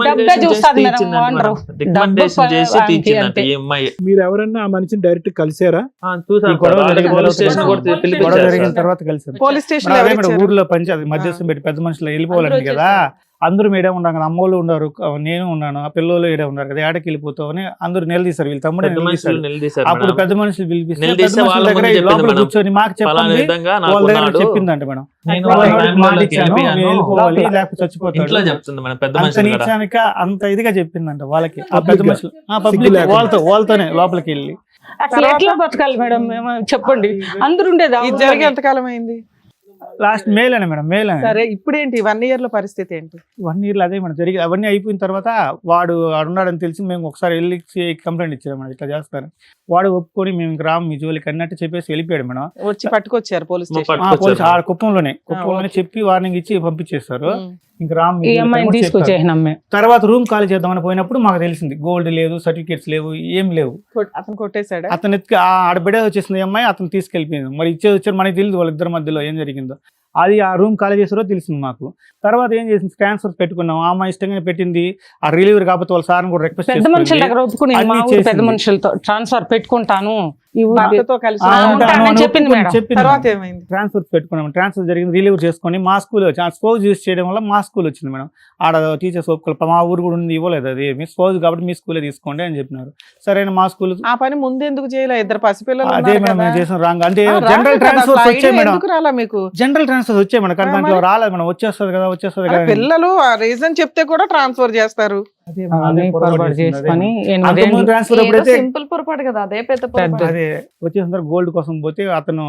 డబ్బే చూస్తుంది మేడం ఓనర్. మీరు ఎవరన్నా ఆ మనిషిని డైరెక్ట్ కలిసారా? తర్వాత కలిసి పోలీస్ స్టేషన్ ఊర్లో పంచాయతీ మధ్యస్థం పెట్టి పెద్ద మనుషులు వెళ్ళిపోవాలండి కదా, అందరూ మేడే ఉన్నారు కదా, అమ్మోళ్ళు ఉన్నారు, నేను ఉన్నాను, ఆ పిల్లలు ఏడే ఉన్నారు కదా, ఏడకి వెళ్ళిపోతావు అని అందరూ నిలదీశారు. వీళ్ళు తమ్ముడు నిలదీశారు. అప్పుడు పెద్ద మనుషులు పిలిపిస్తే కూర్చొని మాకు చెప్పండి, వాళ్ళ దగ్గర చెప్పిందంట మేడం, వెళ్ళిపోవాలి లేకపోతే చచ్చిపోతాడు, అంత ఇదిగా చెప్పిందంట వాళ్ళకి. ఆ పెద్ద మనుషులు పబ్లిక్ వాళ్ళతోనే లోపలికి వెళ్ళి అసలు ఎట్లా బతకాలి మేడం చెప్పండి, అందరు ఉండేది. ఇది జరిగి ఎంతకాలం అయింది? లాస్ట్ మేలేనే మేడం, మేలే. సరే ఇప్పుడేంటి 1 year లో పరిస్థితి ఏంటి? 1 year లో అదే మేడం జరిగి అవన్నీ అయిపోయిన తర్వాత వాడు ఉన్నాడని తెలిసి మేము ఒకసారి వెళ్ళి కంప్లైంట్ ఇచ్చాము మేడం, ఇట్లా చేస్తారు. వాడు ఒప్పుకొని మేము ఇంక రాము మీ జోలికి అన్నట్టు చెప్పేసి వెళ్ళిపోయాడు మేడం. వచ్చి పట్టుకొచ్చారు పోలీస్ కుప్పంలోనే చెప్పి వార్నింగ్ ఇచ్చి పంపించేస్తారు. ఇంక రామ్ తీసుకొచ్చేసినాం. తర్వాత రూమ్ ఖాళీ చేద్దామని పోయినప్పుడు మాకు తెలిసింది గోల్డ్ లేదు, సర్టిఫికేట్స్ లేవు, ఏం లేవు. అతను కొట్టేశాడు. అతను ఆడబిడే వచ్చేసింది అమ్మాయి, అతను తీసుకెళ్ళిపోయింది. మరి ఇచ్చేది వచ్చారు మనకి తెలియదు వాళ్ళిద్దరి మధ్యలో ఏం జరిగిందో. అది ఆ రూమ్ ఖాళీ చేసారో తెలిసింది మాకు. తర్వాత ఏం చేసింది, ట్రాన్స్ఫర్ పెట్టుకున్నాం, ఆ అమ్మాయి ఇష్టంగా పెట్టింది. ఆ రిలీవర్ కాకపోతే వాళ్ళ సార్ని కూడా రిక్వెస్ట్ పెద్ద మనుషుల దగ్గర ఒప్పుకుని పెద్ద మనుషులతో ట్రాన్స్ఫర్ పెట్టుకుంటాను ట్రాన్స్ఫర్ పెట్టుకున్నాం. ట్రాన్స్ఫర్ జరిగింది, రిలీవర్ చేసుకొని మా స్కూల్ స్పోజ్ యూజ్ చేయడం వల్ల మా స్కూల్ వచ్చింది మేడం. ఆడ టీచర్స్ ఒప్పుకోవాలి, మా ఊరు కూడా ఉంది, ఇవ్వలేదు అది మీ స్పోజ్ కాబట్టి మీ స్కూలే తీసుకోండి అని చెప్పినారు. సరైన మా స్కూల్ ఆ పని ముందు ఎందుకు చేయలేదు? 2 పసిపిల్లలు. అదే మేడం మేము చేసిన రాంగ్. అంటే జనరల్ ట్రాన్స్ఫర్స్ వచ్చాయి మేడం, జనరల్ ట్రాన్స్ఫర్స్ వచ్చాయి మేడం, కానీ దాంట్లో రాలేదు మేడం. వచ్చేస్తుంది కదా పిల్లలు ఆ రీజన్ చెప్తే కూడా ట్రాన్స్ఫర్ చేస్తారు. సింపుల్ పొరపాటు కదా, అదే పెద్ద పొరపాటు. అదే వచ్చేసిన గోల్డ్ కోసం పోతే అతను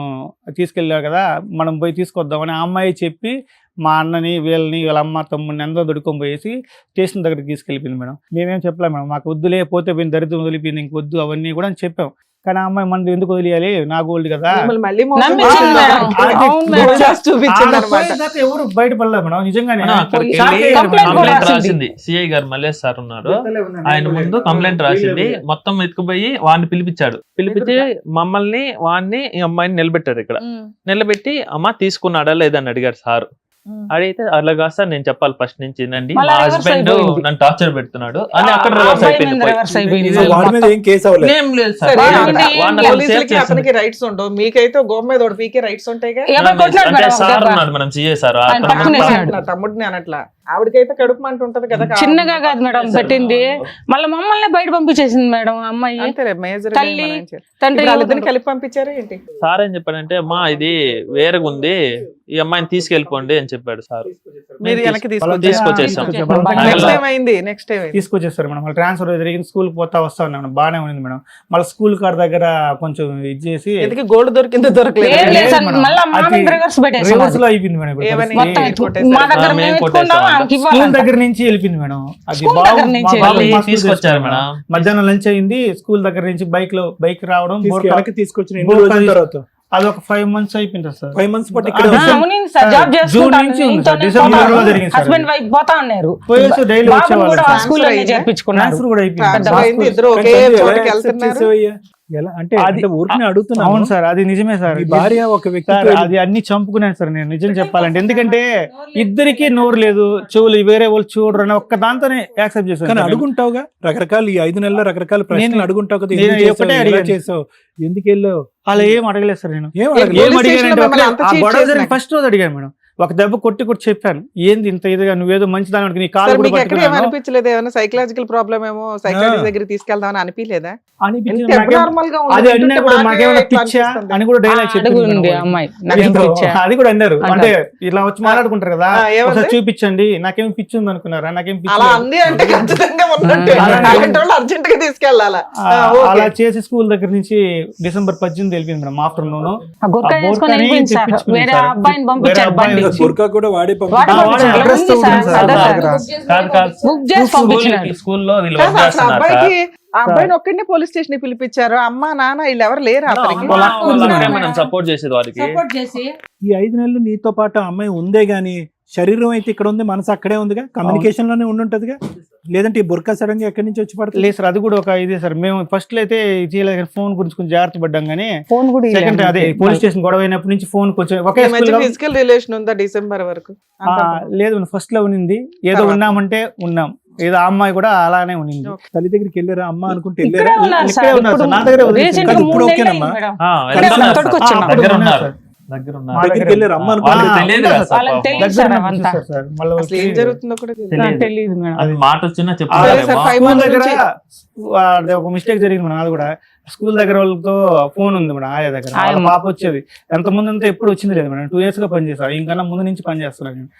తీసుకెళ్ళాడు కదా, మనం పోయి తీసుకొద్దామని ఆ అమ్మాయి చెప్పి మా అన్నని వీళ్ళని వీళ్ళ అమ్మ తమ్ముడిని అందరూ దొడుకొని పోయేసి స్టేషన్ దగ్గరికి తీసుకెళ్ళిపోయింది మేడం. మేమేం చెప్పలేము మేడం, మాకు వద్దులే, పోతే పోయింది, దరిద్రం వదిలిపోయింది, ఇంక వద్దు అవన్నీ కూడా అని చెప్పాం. కానీ ఆ అమ్మాయి మన ఎందుకు వదిలేయాలి, నా గోల్డ్ కదా, ఎవరు బయటపడలేదు మేడం. నిజంగానే రాసింది సిఐ గారు మల్లేష్ సార్ ఉన్నారు, ఆయన ముందు కంప్లైంట్ రాసింది. మొత్తం ఎత్తుకుపోయి వాడిని పిలిపించి మమ్మల్ని వాడిని ఈ అమ్మాయిని నిలబెట్టారు. ఇక్కడ నిలబెట్టి అమ్మ తీసుకున్నాడా లేదని అడిగారు సార్. అడిగితే అలా కాదు సార్, నేను చెప్పాలి ఫస్ట్ నుంచి నండి, మా హస్బెండ్ నన్ను టార్చర్ పెడుతున్నాడు అని అక్కడ రివర్స్ అయిపోయింది. అతనికి రైట్స్ ఉండవు, మీకైతే గోమ మీద పీకే రైట్స్ ఉంటాయి. సార్ ఉన్నాడు మనం సిఏ సార్, తమ్ముడిని అనట్లా, ఆవిడకైతే కడుపు మంట ఉంటది కదా. చిన్నగా కాదు మేడం పెట్టింది, మళ్ళీ మమ్మల్ని బయట పంపించేసింది మేడం. అమ్మాయి తల్లి తండ్రి కలిపి పంపించారు ఏంటి? సార్ ఏం చెప్పాడంటే, అమ్మా ఇది వేరేగా ఉంది, ఈ అమ్మాయిని తీసుకెళ్ళిపోండి అని చెప్పాడు సార్. మీరు వెనక్కి తీసుకొచ్చేసాం. తీసుకొచ్చేస్తారు మేడం. మళ్ళీ ట్రాన్స్ఫర్ జరిగింది, స్కూల్ పోతా వస్తా ఉన్నాం, బాగానే ఉంది మేడం. మళ్ళీ స్కూల్ కార్ దగ్గర కొంచెం ఇది చేసి గోల్డ్ దొరికిందో దొరకలేదు, రివర్స్ లో అయిపోయింది మేడం. స్కూల్ దగ్గర నుంచి వెళ్ళిపోయింది మేడం. అది తీసుకొచ్చారు మేడం. మధ్యాహ్నం లంచ్ అయింది, స్కూల్ దగ్గర నుంచి బైక్ రావడం తీసుకొచ్చిన అది ఒక 5 months అయిపోయింది సార్. 5 months జూన్ నుంచి డిసెంబర్ లో జరిగింది సార్. హస్బెండ్ వైఫ్ పోతా ఉన్నారు, పోయేసి డైలీ వచ్చేవాళ్ళు. ట్రాన్స్ఫర్ కూడా అయిపోయింది. అంటే ఊరికి అడుగుతున్నా. అవును సార్, అది నిజమే సార్. భార్య ఒక వ్యక్తి అది అన్ని చంపుకున్నాను సార్ నేను, నిజం చెప్పాలంటే. ఎందుకంటే ఇద్దరికి నోరు లేదు, చెవులు వేరే వాళ్ళు చూడరు అని ఒక్క దాంతోనే యాక్సెప్ట్ చేశాను. కానీ అడుగుంటావుగా రకరకాల, ఈ 5 నెలల రకరకాల ప్రశ్నలు అడుగుంటావు కదా, చేసావు, ఎందుకు వెళ్ళావు? అలా ఏం అడగలేదు సార్ నేను. ఏం అడిగానంటే ఫస్ట్ రోజు అడిగాను మేడం, ఒక దెబ్బ కొట్టి చెప్పాను, ఏంది ఇంత ఇదిగా నువ్వేదో మంచిదాని అనుకో, నీ కాలు సార్ కూడా మీకు ఎక్కడ పట్టుకున్నాను ఏమనిపించలేదు? ఏమైనా సైకలాజికల్ ప్రాబ్లమ్ ఏమో సైకాలజిస్ట్ దగ్గర తీసుకెళ్దామని అనిపించలేదా? అనిపించింది. ఎంత నాకేం- abnormal గా ఉంది అది వింటుంటే అన్నా కూడా మాకే మాకేమైనా ఇట్లా పిచ్చా అనిపిస్తుంది. అని కూడా డైలాగ్ అడుగుంది అమ్మాయి నాకేం పిచ్చా? అది కూడా అన్నారు. అంటారు. అంటే ఇలా వచ్చి మాట్లాడుకుంటారు కదా, ఏమంది? ఒకసారి చూపించండి నాకేం పిచ్చి ఉంది అనుకున్నారా, నాకేం పిచ్చి అలా లేదు. అంది అంటే ఖచ్చితంగా ఉన్నట్టే. అలా అలాంటి వాళ్ళు అర్జెంట్ గా తీసుకెళ్ళాలా? అలా చేసి స్కూల్ దగ్గర నుంచి December 18 వెళ్ళింది మేడం ఆఫ్టర్నూన్. ఆ గుర్కా వేసుకొని వెళ్ళిపోయింది సార్. వేరే అబ్బాయిని పంపించారు బండి. బుర్కా కూడా వాడి వాడు పంపించారు. అడ్రస్ ఉంది సార్, ఉంది సార్. అదే సార్. కాదు బుక్ చేసి పంపించినారు. స్కూల్లో వీళ్ళు కాదు, వర్క్ అసలు చేస్తున్నారు సార్. అబ్బాయికి ఆ అబ్బాయిని ఒక్కడినే పోలీస్ స్టేషన్ పిలిపించారు. అమ్మ నాన్న వీళ్ళు ఎవరు లేరు అతనికి. వాళ్ళ అక్క ఉంది మేడం. మనం సపోర్ట్ చేసేది వారికి. సపోర్ట్ చేసి ఈ 5 నెలలు నీతో పాటు ఆ అమ్మాయి ఉందే గానీ శరీరం అయితే ఇక్కడ ఉంది, మనసు అక్కడే ఉందిగా, కమ్యూనికేషన్ లోనే ఉండుంటదిగా. లేదంటే ఈ బుర్కా సడన్ గా ఎక్కడి నుంచి వచ్చి పడుతుంది? లేదు సార్, అది కూడా ఒక ఇదే సార్. మేము ఫస్ట్ లో అయితే చేయలేదు, ఫోన్ గురించి కొంచెం జాగ్రత్త పడ్డాం కానీ ఫోన్ కూడా సెకండ్ అదే పోలీస్ స్టేషన్ గొడవ అయినప్పటి నుంచి ఫోన్ కొంచెం ఒకే మంచి స్కూల్లో ఫిజికల్ రిలేషన్ ఉందా డిసెంబర్ వరకు? లేదు ఫస్ట్ లో ఉన్నింది, ఏదో తర్వాత? ఉన్నామంటే ఉన్నాం, ఏదో ఆ అమ్మాయి కూడా అలానే ఉన్నింది. తల్లి దగ్గరికి వెళ్ళారా అమ్మ అనుకుంటే ఇక్కడే వెళ్ళారా? ఉన్నారు ఇక్కడే సార్. ఉన్నారు ఇప్పుడు సార్, నా దగ్గరే వదిలేసి recent గా కానీ ఇప్పుడు 3 నెలలు ఓకేనమ్మా? అయింది మేడం. వెళ్తున్నారు ఇక్కడ సార్. తోడుకొచ్చున్నాం. దగ్గర ఉన్నారు ఉన్నారు. సార్. దగ్గర మా ఉన్నారు. దగ్గరికి దగ్గర వెళ్ళారు అమ్మ వాళ్ళకి అనుకుంటే తెలియదు కదా సార్ వాళ్ళకి పాపం. తెలియదు దగ్గర సార్ నుంచి అవంతా. చూస్తారు సార్. మళ్ళీ అసలు ఏం జరుగుతుందో కూడా తెలియదు. తెలియదు. తెలియదు మేడం. అది మాట వచ్చినా సరే సార్, చెప్తారేమో. 5 స్కూల్ months దగ్గర నుంచి అదే ఒక మిస్టేక్ జరిగింది మేడం. అది కూడా స్కూల్ దగ్గర వాళ్ళతో ఫోన్ ఉంది మేడం, ఆయా దగ్గర. వాళ్ళ ఆయమ్మ. పాప వచ్చేది ఎంత ముందు అంతా ఎప్పుడు వచ్చింది లేదు మేడం. 2 years గా పనిచేస్తారు, ఇంకన్నా ముందు నుంచి పనిచేస్తున్నాను నేను.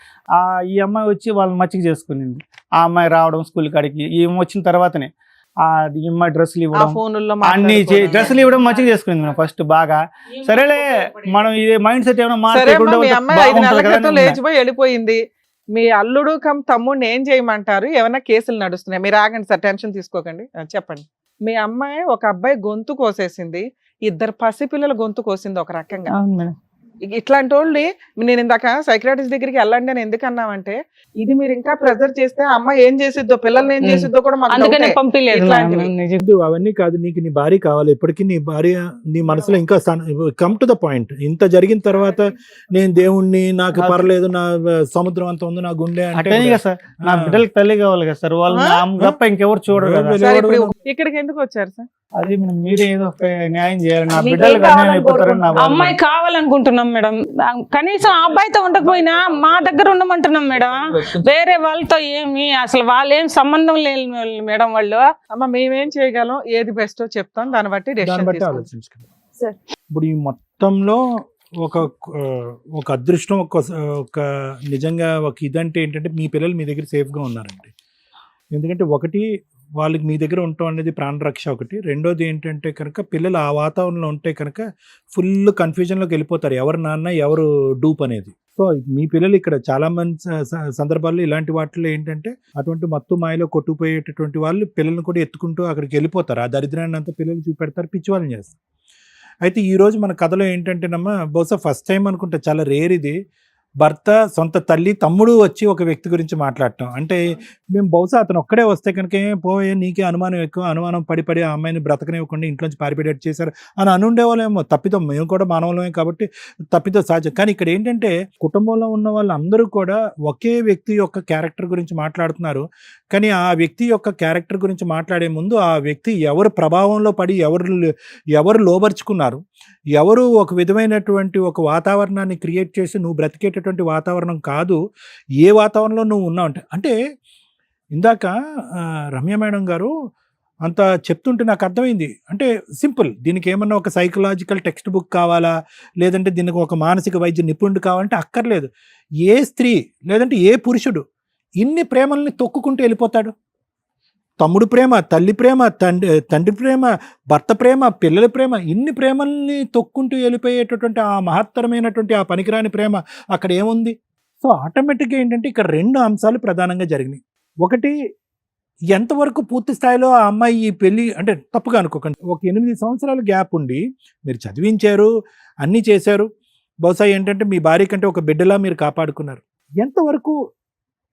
ఈ అమ్మాయి వచ్చి వాళ్ళని మచ్చిక చేసుకునింది. ఆ అమ్మాయి రావడం స్కూల్ కాడికి, ఈమె వచ్చిన తర్వాతనే ఈ అమ్మాయి డ్రెస్సులు ఆ ఇవ్వడం, ఫోన్లలో అన్ని డ్రెస్సులు ఇవ్వడం మచ్చిక చేసుకునింది మేడం ఫస్ట్ బాగా. సరేలే మనం ఇదే మైండ్ సెట్ ఏమైనా సరే అమ్మా, మీ మార్చుకుంటే అమ్మాయి 5 నెలల బాగుంటుంది కదా క్రితం అని ఉన్నా. లేచిపోయి వెళ్ళిపోయింది. మీ అల్లుడు కమ్ తమ్ముడిని ఏం చేయమంటారు? ఏమైనా కేసులు నడుస్తున్నాయి? మీరు ఆగండి సార్, టెన్షన్ తీసుకోకండి. చెప్పండి. మీ అమ్మాయి ఒక అబ్బాయి గొంతు కోసేసింది, 2 పసిపిల్లల గొంతు కోసింది ఒక రకంగా. అవును మేడం. ఇట్లాంటి వాళ్ళని నేను ఇందాక సైకియాట్రిస్ట్ దగ్గరికి వెళ్ళండి అని ఎందుకు అన్నామంటే, ఇది మీరు ఇంకా ప్రెజర్ చేస్తే ఆ అమ్మాయి ఏం చేసిద్దో, పిల్లల్ని ఏం చేసిద్దో కూడా మాకు అందుకనే డౌటే. పంపించలేదు ఇట్లాంటివి. మేడం. నిజం. వద్దు, అవన్నీ కాదు. నీకు నీ భార్య కావాలి. ఇప్పటికీ నీ భార్య నీ మనసులో ఇంకా కమ్ టు ద పాయింట్. ఇంత జరిగిన తర్వాత నేను దేవుణ్ణి, నాకు పర్లేదు, నా సముద్రం అంత ఉంది, నా గుండె అంటే అట్టనే కదా సార్, నా బిడ్డలకి తల్లి కావాలి కదా సార్, వాళ్ళు నా తప్ప ఇంకెవరు చూడరు కదా. సార్, ఇప్పుడు ఇక్కడికి ఎందుకు వచ్చారు సార్? అది మనం మీరే ఏదో ఒక న్యాయం చేయాలి, నా మీకేం బిడ్డలకు అన్యాయం కావాలని అయిపోతారని నా బాధ. అమ్మాయి కావాలనుకుంటున్నాం మేడం. కనీసం ఆ అబ్బాయితో ఉండకపోయినా మా దగ్గర ఉండమంటున్నాం మేడం. వేరే వాళ్ళతో ఏమి అసలు వాళ్ళు ఏం సంబంధం లేదు మేడం. వాళ్ళు అమ్మ మేమేం చేయగలం, ఏది బెస్టో చెప్తాం, దాన్ని బట్టి దాన్ని డెసిషన్ బట్టి తీసుకుంటాం. ఆలోచించుకోండి. సార్. ఇప్పుడు ఈ మొత్తంలో ఒక అదృష్టం, ఒక నిజంగా ఒక ఇదంటే ఏంటంటే మీ పిల్లలు మీ దగ్గర సేఫ్గా ఉన్నారండి. ఎందుకంటే ఒకటి వాళ్ళకి మీ దగ్గర ఉండటం అనేది ప్రాణరక్ష ఒకటి. రెండోది ఏంటంటే కనుక పిల్లలు ఆ వాతావరణంలో ఉంటే కనుక ఫుల్ కన్ఫ్యూజన్లోకి వెళ్ళిపోతారు, ఎవరు నాన్న ఎవరు డూప్ అనేది. సో మీ పిల్లలు ఇక్కడ చాలా మంది సందర్భాల్లో ఇలాంటి వాటిలో ఏంటంటే అటువంటి మత్తు మాయలో కొట్టుకుపోయేటటువంటి వాళ్ళు పిల్లల్ని కూడా ఎత్తుకుంటూ అక్కడికి వెళ్ళిపోతారు. ఆ దరిద్రాన్ని అంతా పిల్లలు చూపెడతారు, పిచ్చి వాళ్ళని చేస్తారు. అయితే ఈరోజు మన కథలో ఏంటంటేనమ్మా, బహుశా ఫస్ట్ టైం అనుకుంటే, చాలా రేర్ ఇది, భర్త, సొంత తల్లి, తమ్ముడు వచ్చి ఒక వ్యక్తి గురించి మాట్లాడటం. అంటే మేము బహుశా అతను ఒక్కడే వస్తే కనుక పోయే నీకే అనుమానం ఎక్కువ, అనుమానం పడి ఆ అమ్మాయిని బ్రతకనివ్వకుండా ఇంట్లోంచి పారిపెట్టేట్టు చేశారు అని అనుండేవాళ్ళేమో. తప్పితం, మేము కూడా మానవులమే కాబట్టి తప్పితం సహజం. కానీ ఇక్కడ ఏంటంటే కుటుంబంలో ఉన్న వాళ్ళందరూ కూడా ఒకే వ్యక్తి యొక్క క్యారెక్టర్ గురించి మాట్లాడుతున్నారు. కానీ ఆ వ్యక్తి యొక్క క్యారెక్టర్ గురించి మాట్లాడే ముందు ఆ వ్యక్తి ఎవరు ప్రభావంలో పడి ఎవరు లోబర్చుకున్నారు, ఎవరు ఒక విధమైనటువంటి ఒక వాతావరణాన్ని క్రియేట్ చేసి నువ్వు బ్రతికేటటువంటి వాతావరణం కాదు, ఏ వాతావరణంలో నువ్వు ఉన్నావు అంటే ఇందాక రమ్య మేడం గారు అంత చెప్తుంటే నాకు అర్థమైంది. అంటే సింపుల్, దీనికి ఏమన్నా ఒక సైకలాజికల్ టెక్స్ట్ బుక్ కావాలా, లేదంటే దీనికి ఒక మానసిక వైద్య నిపుణుడు కావాలంటే అక్కర్లేదు. ఏ స్త్రీ లేదంటే ఏ పురుషుడు ఇన్ని ప్రేమల్ని తొక్కుకుంటూ వెళ్ళిపోతాడు? తమ్ముడు ప్రేమ, తల్లి ప్రేమ, తండ్రి ప్రేమ, భర్త ప్రేమ, పిల్లల ప్రేమ, ఇన్ని ప్రేమల్ని తొక్కుంటూ వెళ్ళిపోయేటటువంటి ఆ మహత్తరమైనటువంటి ఆ పనికిరాని ప్రేమ అక్కడ ఏముంది? సో ఆటోమేటిక్గా ఏంటంటే ఇక్కడ 2 అంశాలు ప్రధానంగా జరిగినాయి. ఒకటి, ఎంతవరకు పూర్తి స్థాయిలో ఆ అమ్మాయి ఈ పెళ్ళి, అంటే తప్పుగా అనుకోకండి, ఒక 8 సంవత్సరాల గ్యాప్ ఉండి మీరు చదివించారు, అన్నీ చేశారు, బహుశా ఏంటంటే మీ భార్య కంటే ఒక బిడ్డలా మీరు కాపాడుకున్నారు. ఎంతవరకు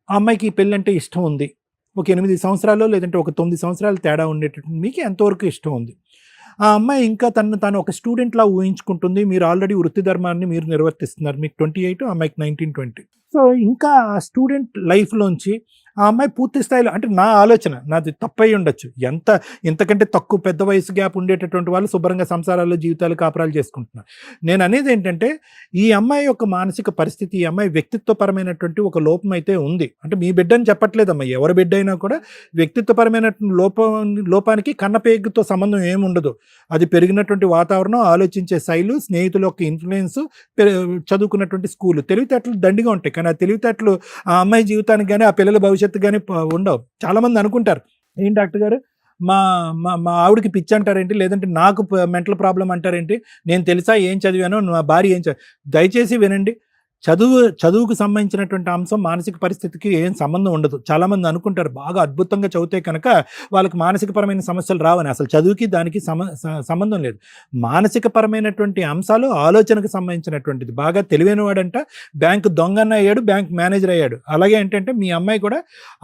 ఆ అమ్మాయికి ఈ పెళ్ళి అంటే ఇష్టం ఉంది? ఒక 8 సంవత్సరాలు లేదంటే ఒక 9 సంవత్సరాలు తేడా ఉండేటట్టు మీకు ఎంతవరకు ఇష్టం ఉంది? ఆ అమ్మాయి ఇంకా తను ఒక స్టూడెంట్లా ఊహించుకుంటుంది. మీరు ఆల్రెడీ వృత్తి ధర్మాన్ని మీరు నిర్వర్తిస్తున్నారు. మీకు 28, అమ్మాయికి 19, 20. సో ఇంకా ఆ స్టూడెంట్ లైఫ్లోంచి ఆ అమ్మాయి పూర్తి స్థాయిలో, అంటే నా ఆలోచన, నాది తప్పై ఉండొచ్చు, ఇంతకంటే తక్కువ పెద్ద వయసు గ్యాప్ ఉండేటటువంటి వాళ్ళు శుభ్రంగా సంసారాలు, జీవితాలు, కాపురాలు చేసుకుంటున్నారు. నేను అనేది ఏంటంటే ఈ అమ్మాయి యొక్క మానసిక పరిస్థితి, ఈ అమ్మాయి వ్యక్తిత్వపరమైనటువంటి ఒక లోపం అయితే ఉంది. అంటే మీ బిడ్డ అని చెప్పట్లేదమ్మా, ఎవరి బిడ్డ అయినా కూడా వ్యక్తిత్వపరమైనటువంటి లోపానికి కన్నపేగుతో సంబంధం ఏముండదు. అది పెరిగినటువంటి వాతావరణం, ఆలోచించే శైలు, స్నేహితుల యొక్క ఇన్ఫ్లుయెన్స్, చదువుకున్నటువంటి స్కూలు, తెలివితేటలు దండిగా ఉంటాయి. కానీ ఆ తెలివితేటలు ఆ అమ్మాయి జీవితానికి కానీ ఆ పిల్లల భవిష్యత్తు కానీ ఉండవు. చాలామంది అనుకుంటారు, ఏం డాక్టర్ గారు మా మా ఆవిడకి పిచ్చి అంటారేంటి, లేదంటే నాకు మెంటల్ ప్రాబ్లం అంటారేంటి, నేను తెలుసా ఏం చదివానో, నా భార్య ఏం దయచేసి వినండి. చదువుకు సంబంధించినటువంటి అంశం మానసిక పరిస్థితికి ఏం సంబంధం ఉండదు. చాలామంది అనుకుంటారు బాగా అద్భుతంగా చదివితే కనుక వాళ్ళకి మానసికపరమైన సమస్యలు రావని. అసలు చదువుకి దానికి సంబంధం లేదు. మానసికపరమైనటువంటి అంశాలు ఆలోచనకు సంబంధించినటువంటిది. బాగా తెలివైన వాడంట బ్యాంకు దొంగన్న అయ్యాడు, బ్యాంక్ మేనేజర్ అయ్యాడు. అలాగే ఏంటంటే మీ అమ్మాయి కూడా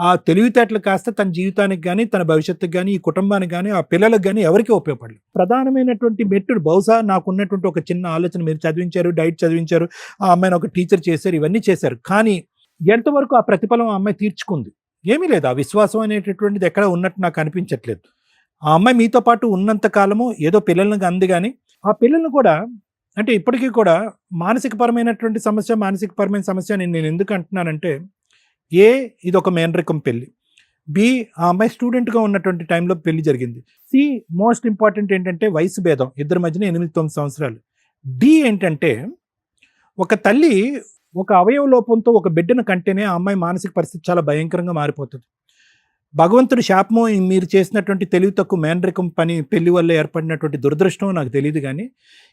ఆ తెలివితేటలు కాస్త తన జీవితానికి కానీ, తన భవిష్యత్తుకు కానీ, ఈ కుటుంబానికి కానీ, ఆ పిల్లలకు కానీ ఎవరికి ఉపయోగపడలేదు. ప్రధానమైనటువంటి మెట్టుడు బహుశా నాకున్నటువంటి ఒక చిన్న ఆలోచన, మీరు చదివించారు, డైట్ చదివించారు, ఆ అమ్మాయిని ఒక టీచర్ చేశారు, ఇవన్నీ చేశారు. కానీ ఎంతవరకు ఆ ప్రతిఫలం ఆ అమ్మాయి తీర్చుకుంది? ఏమీ లేదు. ఆ విశ్వాసం అనేటటువంటిది ఎక్కడ ఉన్నట్టు నాకు అనిపించట్లేదు. ఆ అమ్మాయి మీతో పాటు ఉన్నంత కాలము ఏదో పిల్లలను అంది, కానీ ఆ పిల్లలను కూడా, అంటే ఇప్పటికీ కూడా మానసికపరమైన సమస్య నేను ఎందుకు అంటున్నానంటే, ఇది ఒక మేనరికం పెళ్లి, బి ఆ అమ్మాయి స్టూడెంట్గా ఉన్నటువంటి టైంలో పెళ్లి జరిగింది, సి మోస్ట్ ఇంపార్టెంట్ ఏంటంటే వయసు భేదం, ఇద్దరి మధ్యన 8-9 సంవత్సరాలు, డి ఏంటంటే ఒక తల్లి ఒక అవయవ లోపంతో ఒక బిడ్డను కంటేనే ఆ అమ్మాయి మానసిక పరిస్థితి చాలా భయంకరంగా మారిపోతుంది. భగవంతుడి శాపమో మీరు చేసినటువంటి తెలివి తక్కువ మేనరికం పెళ్లి వల్ల ఏర్పడినటువంటి దురదృష్టం నాకు తెలియదు. కానీ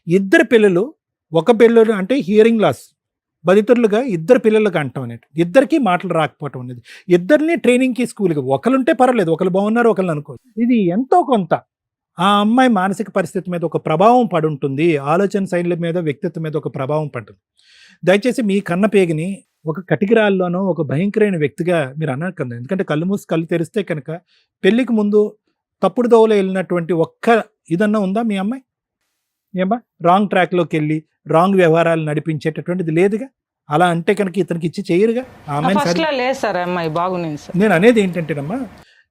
ఇద్దరు పిల్లలు, ఒక పిల్లలు అంటే హియరింగ్ లాస్ బాధితులుగా ఇద్దరు పిల్లలకు అంటాం అనేది, ఇద్దరికి మాటలు రాకపోవటం అనేది, ఇద్దరిని ట్రైనింగ్కి స్కూల్కి, ఒకరుంటే పర్వాలేదు, ఒకరు బాగున్నారు, ఒకరు అనుకో, ఇది ఎంతో కొంత ఆ అమ్మాయి మానసిక పరిస్థితి మీద ఒక ప్రభావం పడి ఉంటుంది. ఆలోచన శైలి మీద, వ్యక్తిత్వం మీద ఒక ప్రభావం పడుతుంది. దయచేసి మీ కన్న పేగిని ఒక కటికిరాల్లోనో ఒక భయంకరమైన వ్యక్తిగా మీరు అనకండి. ఎందుకంటే కళ్ళు మూసి కళ్ళు తెరిస్తే కనుక పెళ్లికి ముందు తప్పుడు దోవలో వెళ్ళినటువంటి ఒక్క ఇదన్నా ఉందా మీ అమ్మాయి? ఏమా రాంగ్ ట్రాక్లోకి వెళ్ళి రాంగ్ వ్యవహారాలు నడిపించేటటువంటిది లేదుగా. అలా అంటే కనుక ఇతనికి ఇచ్చి చేయరుగా. ఆ అమ్మాయి నేను అనేది ఏంటంటేనమ్మా,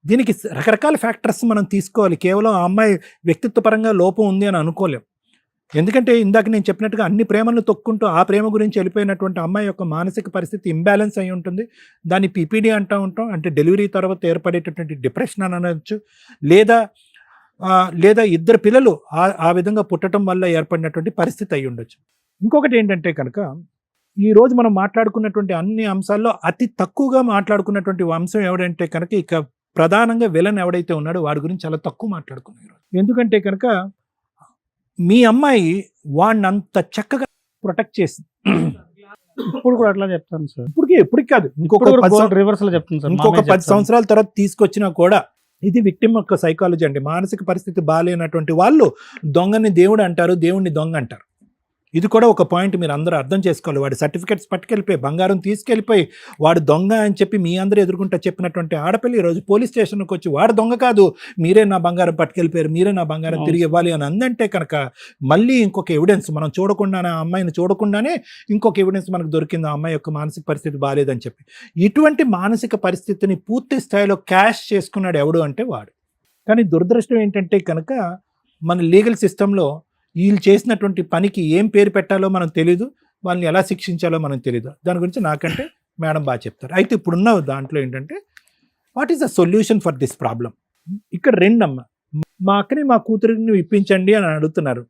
దీనికి రకరకాల ఫ్యాక్టర్స్ మనం తీసుకోవాలి. కేవలం ఆ అమ్మాయి వ్యక్తిత్వపరంగా లోపం ఉంది అని అనుకోలేం. ఎందుకంటే ఇందాక నేను చెప్పినట్టుగా అన్ని ప్రేమలను తొక్కుంటూ ఆ ప్రేమ గురించి వెళ్ళిపోయినటువంటి అమ్మాయి యొక్క మానసిక పరిస్థితి ఇంబ్యాలెన్స్ అయి ఉంటుంది. దాన్ని పిపిడి అంటూ ఉంటాం, అంటే డెలివరీ తర్వాత ఏర్పడేటటువంటి డిప్రెషన్ అని అనొచ్చు, లేదా ఇద్దరు పిల్లలు ఆ విధంగా పుట్టడం వల్ల ఏర్పడినటువంటి పరిస్థితి అయి ఉండొచ్చు. ఇంకొకటి ఏంటంటే కనుక ఈరోజు మనం మాట్లాడుకున్నటువంటి అన్ని అంశాల్లో అతి తక్కువగా మాట్లాడుకున్నటువంటి అంశం ఎవడంటే కనుక ఇక ప్రధానంగా విలన్ ఎవడైతే ఉన్నాడో వాడి గురించి చాలా తక్కువ మాట్లాడుకున్నారు. ఎందుకంటే కనుక మీ అమ్మాయి వాడిని అంత చక్కగా ప్రొటెక్ట్ చేసింది. ఇప్పుడు కూడా అట్లా చెప్తాను సార్. ఇప్పటికి కాదు, ఇంకొక 10 సంవత్సరాల తర్వాత తీసుకొచ్చినా కూడా ఇది విక్టిమ్ యొక్క సైకాలజీ అండి. మానసిక పరిస్థితి బాగాలేనటువంటి వాళ్ళు దొంగని దేవుడు అంటారు, దేవుణ్ణి దొంగ అంటారు. ఇది కూడా ఒక పాయింట్ మీరు అందరూ అర్థం చేసుకోవాలి. వాడి సర్టిఫికెట్స్ పట్టుకెళ్ళిపోయి, బంగారం తీసుకెళ్ళిపోయి వాడు దొంగ అని చెప్పి మీ అందరూ ఎదుర్కొంటా చెప్పినటువంటి ఆడపిల్ల ఈరోజు పోలీస్ స్టేషన్కి వచ్చి వాడు దొంగ కాదు, మీరే నా బంగారం పట్టుకెళ్ళిపోయారు, మీరే నా బంగారం తిరిగి ఇవ్వాలి అని అందంటే కనుక మళ్ళీ ఇంకొక ఎవిడెన్స్ మనం చూడకుండానే, ఆ అమ్మాయిని చూడకుండానే ఇంకొక ఎవిడెన్స్ మనకు దొరికింది, ఆ అమ్మాయి యొక్క మానసిక పరిస్థితి బాగాలేదని చెప్పి. ఇటువంటి మానసిక పరిస్థితిని పూర్తి స్థాయిలో క్యాష్ చేసుకున్నాడు ఎవడు అంటే వాడు. కానీ దురదృష్టం ఏంటంటే కనుక మన లీగల్ సిస్టంలో వీళ్ళు చేసినటువంటి పనికి ఏం పేరు పెట్టాలో మనం తెలీదు, వాళ్ళని ఎలా శిక్షించాలో మనం తెలీదు. దాని గురించి నాకంటే మేడం బాగా చెప్తారు. అయితే ఇప్పుడున్న దాంట్లో ఏంటంటే what is the solution for this problem? ఇక్కడ రెండమ్మ, మా అక్కని మా కూతురిని ఇప్పించండి అని అడుగుతున్నారు.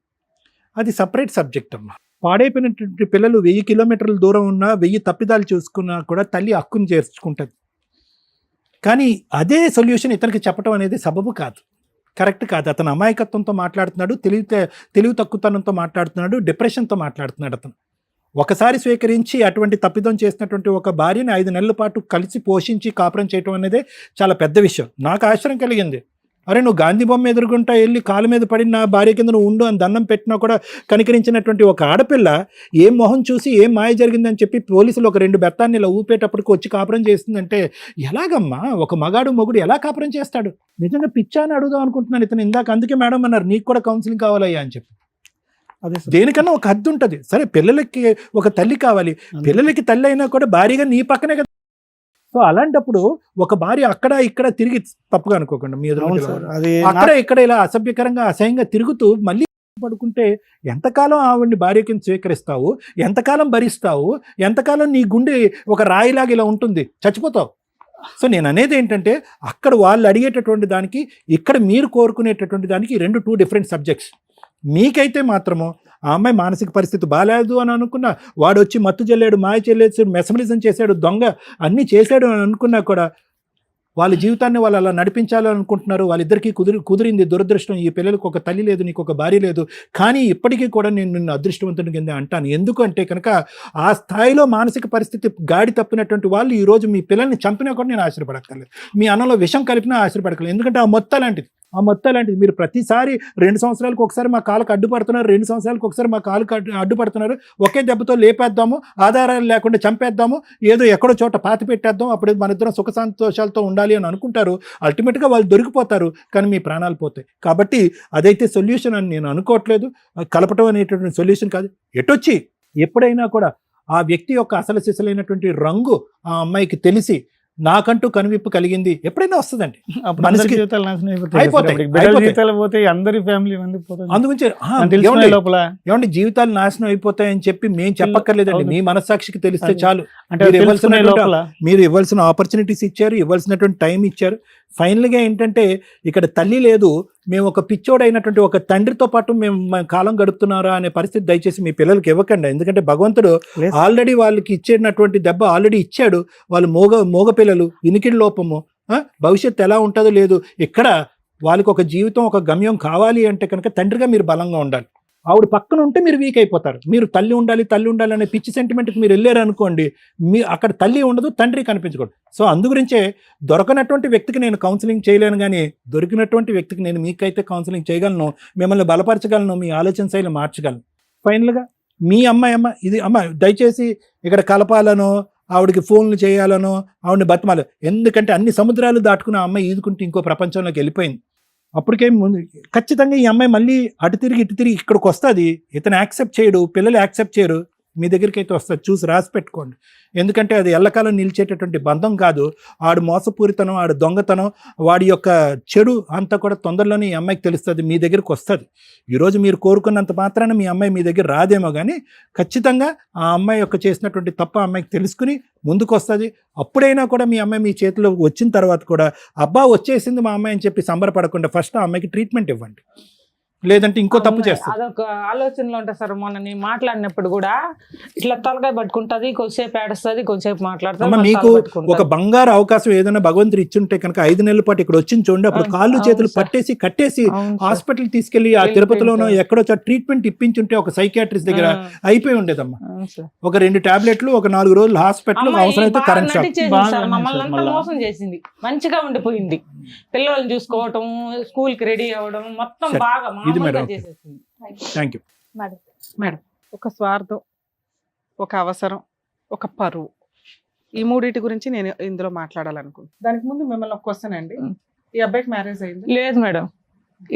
అది సపరేట్ సబ్జెక్ట్ అమ్మ. పాడైపోయినటువంటి పిల్లలు 1000 కిలోమీటర్ల దూరం ఉన్నా, 1000 తప్పిదాలు చూసుకున్నా కూడా తల్లి హక్కుని చేర్చుకుంటుంది. కానీ అదే సొల్యూషన్ ఇతనికి చెప్పడం అనేది సబబు కాదు, కరెక్ట్ కాదు. అతను అమాయకత్వంతో మాట్లాడుతున్నాడు, తెలివి తక్కువతనంతో మాట్లాడుతున్నాడు, డిప్రెషన్తో మాట్లాడుతున్నాడు. అతను ఒకసారి స్వీకరించి అటువంటి తప్పిదం చేసినటువంటి ఒక భార్యని 5 నెలల పాటు కలిసి పోషించి కాపురం చేయటం అనేది చాలా పెద్ద విషయం. నాకు ఆశ్చర్యం కలిగింది. అరే నువ్వు గాంధీ బొమ్మ ఎదుర్కొంటా వెళ్ళి కాలు మీద పడి నా భార్య కింద నువ్వు ఉండు అని దండం పెట్టినా కూడా కనికరించినటువంటి ఒక ఆడపిల్ల ఏం మొహం చూసి ఏం మాయ జరిగిందని చెప్పి పోలీసులు ఒక 2 బెత్తాన్ని ఇలా ఊపేటప్పటికి వచ్చి కాపురం చేస్తుందంటే ఎలాగమ్మా? ఒక మొగుడు ఎలా కాపురం చేస్తాడు? నిజంగా పిచ్చా అని అడుగుదాం అనుకుంటున్నాను ఇతను. ఇందాక అందుకే మేడం అన్నారు నీకు కూడా కౌన్సిలింగ్ కావాలయ్యా అని చెప్పి. అదే దేనికన్నా ఒక హద్దు ఉంటుంది. సరే పిల్లలకి ఒక తల్లి కావాలి, పిల్లలకి తల్లి అయినా కూడా భారీగా నీ పక్కనే కదా. సో అలాంటప్పుడు ఒక భార్య అక్కడ ఇక్కడ తిరిగి తప్పుగా అనుకోకుండా మీ అవును ఎదురు సార్, అది అక్కడ ఇక్కడ ఇలా అసభ్యకరంగా అసహ్యంగా తిరుగుతూ మళ్ళీ పడుకుంటే ఎంతకాలం ఆవిడ్ని భార్య కింద స్వీకరిస్తావు, ఎంతకాలం భరిస్తావు, ఎంతకాలం నీ గుండె ఒక రాయిలాగా ఇలా ఉంటుంది, చచ్చిపోతావు. సో నేను అనేది ఏంటంటే అక్కడ వాళ్ళు అడిగేటటువంటి దానికి ఇక్కడ మీరు కోరుకునేటటువంటి దానికి 2 డిఫరెంట్ సబ్జెక్ట్స్. మీకైతే మాత్రము ఆ అమ్మాయి మానసిక పరిస్థితి బాగాలేదు అని అనుకున్నా, వాడు వచ్చి మత్తు చెల్లాడు, మాయ చెల్లేసాడు, మెసమలిజం చేశాడు, దొంగ అన్నీ చేశాడు అని అనుకున్నా కూడా వాళ్ళ జీవితాన్ని వాళ్ళు అలా నడిపించాలని అనుకుంటున్నారు. వాళ్ళిద్దరికీ కుదిరింది. దురదృష్టం, ఈ పిల్లలకు ఒక తల్లి లేదు, నీకు ఒక భార్య లేదు. కానీ ఇప్పటికీ కూడా నేను నిన్ను అదృష్టవంతుని కింద అంటాను. ఎందుకంటే కనుక ఆ స్థాయిలో మానసిక పరిస్థితి గాడి తప్పినటువంటి వాళ్ళు ఈరోజు మీ పిల్లల్ని చంపినా కూడా నేను ఆశ్చర్యపడక్కర్లేదు, మీ అన్నంలో విషం కలిపినా ఆశ్చర్యపడక్కర్లేదు. ఎందుకంటే ఆ మొత్తం లాంటిది. మీరు ప్రతిసారి 2 సంవత్సరాలకు ఒకసారి మా కాళ్ళకు అడ్డుపడుతున్నారు, 2 సంవత్సరాలకు ఒకసారి మా కాళ్ళకు అడ్డుపడుతున్నారు. ఒకే దెబ్బతో లేపేద్దాము, ఆధారాలు లేకుండా చంపేద్దాము, ఏదో ఎక్కడో చోట పాతి పెట్టేద్దాం, అప్పుడు మన ఇద్దరం సుఖ సంతోషాలతో ఉండాలి అని అనుకుంటారు. అల్టిమేట్గా వాళ్ళు దొరికిపోతారు, కానీ మీ ప్రాణాలు పోతాయి. కాబట్టి అదైతే సొల్యూషన్ అని నేను అనుకోవట్లేదు. కలపటం అనేటటువంటి సొల్యూషన్ కాదు. ఎటొచ్చి ఎప్పుడైనా కూడా ఆ వ్యక్తి యొక్క అసలు సిసలైనటువంటి రంగు ఆ అమ్మాయికి తెలిసి నాకంటూ కనువిప్పు కలిగింది ఎప్పుడైనా వస్తుందండి. అప్పుడు అందరి మనసుకి జీవితాలు నాశనం అయిపోతాయి. అయిపోతాయి, బిడ్డల జీవితాలు పోతాయి, అందరి ఫ్యామిలీ మంది పోతాయి. అందుగురించి తెలుసుకునే లోపల ఏమండి జీవితాలు నాశనం అయిపోతాయని చెప్పి మేము చెప్పక్కర్లేదండి. అవును. మీ మనస్సాక్షికి తెలిస్తే అది. చాలు. అంటే మీరు తెలుసుకునే లోపల మీరు ఇవ్వాల్సిన ఆపర్చునిటీస్ ఇచ్చారు, ఇవ్వాల్సినటువంటి టైం ఇచ్చారు. ఫైనల్గా ఏంటంటే ఇక్కడ తల్లి లేదు, మేము ఒక పిచ్చోడైనటువంటి ఒక తండ్రితో పాటు మేము కాలం గడుపుతున్నారా అనే పరిస్థితి దయచేసి మీ పిల్లలకి ఇవ్వకండి. ఎందుకంటే భగవంతుడు ఆల్రెడీ వాళ్ళకి ఇచ్చేటటువంటి దెబ్బ ఆల్రెడీ ఇచ్చాడు. వాళ్ళు మోగ పిల్లలు, వినికిడి లోపము, భవిష్యత్తు ఎలా ఉంటుందో లేదు. ఇక్కడ వాళ్ళకి ఒక జీవితం, ఒక గమ్యం కావాలి అంటే కనుక తండ్రిగా మీరు బలంగా ఉండాలి. ఆవిడ పక్కన ఉంటే మీరు వీక్ అయిపోతారు. మీరు తల్లి ఉండాలి అనే పిచ్చి సెంటిమెంట్కి మీరు వెళ్ళారు అనుకోండి, మీ అక్కడ తల్లి ఉండదు, తండ్రి కనిపించకూడదు. సో అందుగురించే దొరకనటువంటి వ్యక్తికి నేను కౌన్సిలింగ్ చేయలేను, కానీ దొరికినటువంటి వ్యక్తికి నేను మీకైతే కౌన్సిలింగ్ చేయగలను, మిమ్మల్ని బలపరచగలను, మీ ఆలోచన శైలి మార్చగలను. ఫైనల్గా మీ ఇది దయచేసి ఇక్కడ కలపాలనో ఆవిడకి ఫోన్లు చేయాలనో ఆవిడని బతిమాలి. ఎందుకంటే అన్ని సముద్రాలు దాటుకుని ఆ అమ్మాయి ఈదుకుంటే ఇంకో ప్రపంచంలోకి వెళ్ళిపోయింది. అప్పటికేం ముందు ఖచ్చితంగా ఈ అమ్మాయి మళ్ళీ అటు తిరిగి ఇక్కడికి వస్తుంది. ఇతను యాక్సెప్ట్ చేయడు, పిల్లలు యాక్సెప్ట్ చేయరు, మీ దగ్గరికి అయితే వస్తుంది. చూసి రాసి పెట్టుకోండి. ఎందుకంటే అది ఎల్లకాలం నిలిచేటటువంటి బంధం కాదు. ఆడు మోసపూరితనం, ఆడు దొంగతనం, వాడి యొక్క చెడు అంతా కూడా తొందరలోనే ఈ అమ్మాయికి తెలుస్తుంది, మీ దగ్గరికి వస్తుంది. ఈరోజు మీరు కోరుకున్నంత మాత్రాన మీ అమ్మాయి మీ దగ్గర రాదేమో, కానీ ఖచ్చితంగా ఆ అమ్మాయి యొక్క చేసినటువంటి తప్ప అమ్మాయికి తెలుసుకుని ముందుకు వస్తుంది. అప్పుడైనా కూడా మీ అమ్మాయి మీ చేతిలో వచ్చిన తర్వాత కూడా అబ్బా వచ్చేసింది మా అమ్మాయి అని చెప్పి సంబరపడకుండా ఫస్ట్ ఆ అమ్మాయికి ట్రీట్మెంట్ ఇవ్వండి. లేదంటే ఇంకో తప్పు చేస్తారు. అదొక ఆలోచనలో ఉంటుంది సార్. మొన్న నేను మాట్లాడినప్పుడు కూడా ఇట్లా తలకాయ పట్టుకుంటది, కొంచెంసేపు ఏడుస్తుంది, కొంచెంసేపు మాట్లాడుతుంది. మీకు ఒక బంగారు అవకాశం ఏదైనా భగవంతుడు ఇచ్చుంటే కనుక 5 నెలల పాటు ఇక్కడ వచ్చింది చూడండి. అప్పుడు కాళ్ళు చేతులు పట్టేసి కట్టేసి హాస్పిటల్ తీసుకెళ్లి ఆ తిరుపతిలోనో ఎక్కడో ట్రీట్మెంట్ ఇప్పించుంటే ఒక సైకియాట్రిస్ట్ దగ్గర అయిపోయి ఉండేదమ్మా. ఒక 2 టాబ్లెట్లు, ఒక 4 రోజులు హాస్పిటల్, అవసరమైతే కరెంట్ షాక్. మమ్మల్ని మోసం చేసింది. మంచిగా ఉండిపోయింది. పిల్లల్ని చూసుకోవటం, స్కూల్ కి రెడీ అవ్వడం, మొత్తం బాగా చేసేసింది. Thank you madam. ఒక స్వార్థం, ఒక అవసరం, ఒక పరువు, ఈ మూడింటి గురించి నేను ఇందులో మాట్లాడాలనుకుంటున్నాను. దానికి ముందు మిమ్మల్ని ఒక క్వశ్చన్ అండి. ఈ అబ్బాయికి మ్యారేజ్ అయింది? లేదు మేడం,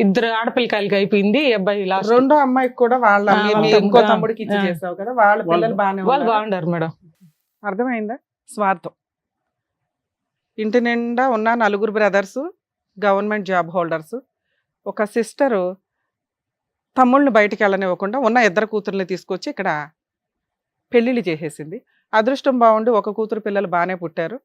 2 ఆడపిల్లకాయలకి అయిపోయింది. ఈ అబ్బాయి రెండో అమ్మాయికి కూడా వాళ్ళ ఇంకో తమ్ముడికి ఇచ్చి చేసావు కదా, వాళ్ళ పిల్లలు వాళ్ళు బాగుండారు మేడం. అర్థమైందా? స్వార్థం. ఇంటి నిండా ఉన్న 4 బ్రదర్స్ గవర్నమెంట్ జాబ్ హోల్డర్స్, ఒక సిస్టరు తమ్ముళ్ళని బయటికి వెళ్ళనివ్వకుండా ఉన్న 2 కూతుర్ని తీసుకొచ్చి ఇక్కడ పెళ్ళిళ్ళు చేసేసింది. అదృష్టం బాగుండి ఒక కూతురు పిల్లలు బాగానే పుట్టారు,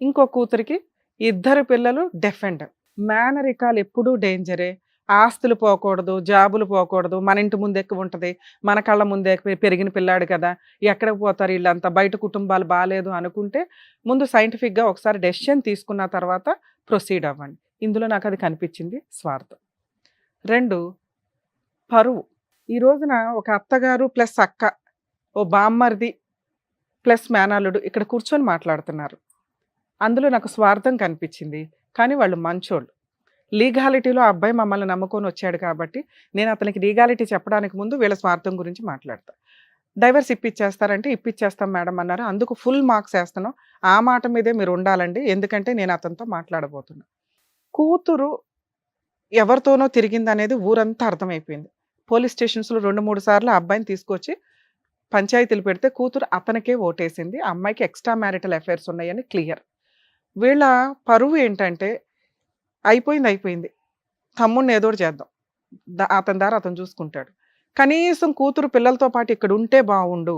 ఇంకో కూతురికి 2 పిల్లలు డెఫెండ్. మేనరికాలు ఎప్పుడూ డేంజరే. ఆస్తులు పోకూడదు, జాబులు పోకూడదు, మన ఇంటి ముందు ఎక్కువ ఉంటుంది, మన కళ్ళ ముందే పెరిగిన పిల్లాడు కదా, ఎక్కడికి పోతారు వీళ్ళంతా, బయట కుటుంబాలు బాగాలేదు అనుకుంటే ముందు సైంటిఫిక్గా ఒకసారి డెసిషన్ తీసుకున్న తర్వాత ప్రొసీడ్ అవ్వండి. ఇందులో నాకు అది కనిపించింది స్వార్థం. 2 పరువు. ఈ రోజున ఒక అత్తగారు ప్లస్ అక్క, ఓ బామ్మర్ది ప్లస్ మేనల్లుడు ఇక్కడ కూర్చొని మాట్లాడుతున్నారు. అందులో నాకు స్వార్థం కనిపించింది. కానీ వాళ్ళు మంచోళ్ళు. లీగాలిటీలో ఆ అబ్బాయి మమ్మల్ని నమ్ముకొని వచ్చాడు కాబట్టి నేను అతనికి లీగాలిటీ చెప్పడానికి ముందు వీళ్ళ స్వార్థం గురించి మాట్లాడతా. డైవర్స్ ఇప్పించేస్తారంటే ఇప్పించేస్తాం మేడం అన్నారు. అందుకు ఫుల్ మార్క్స్ వేస్తాను. ఆ మాట మీదే మీరు ఉండాలండి, ఎందుకంటే నేను అతనితో మాట్లాడబోతున్నా. కూతురు ఎవరితోనో తిరిగింది అనేది ఊరంతా అర్థమైపోయింది. పోలీస్ స్టేషన్స్లో 2-3 సార్లు ఆ అబ్బాయిని తీసుకొచ్చి పంచాయతీలు పెడితే కూతురు అతనికే ఓటేసింది. ఆ అమ్మాయికి ఎక్స్ట్రా మ్యారిటల్ అఫైర్స్ ఉన్నాయని క్లియర్. వీళ్ళ పరువు ఏంటంటే అయిపోయింది, తమ్ముడిని ఏదో ఒకటి చేద్దాం, అతని దారి అతను చూసుకుంటాడు, కనీసం కూతురు పిల్లలతో పాటు ఇక్కడ ఉంటే బాగుండు,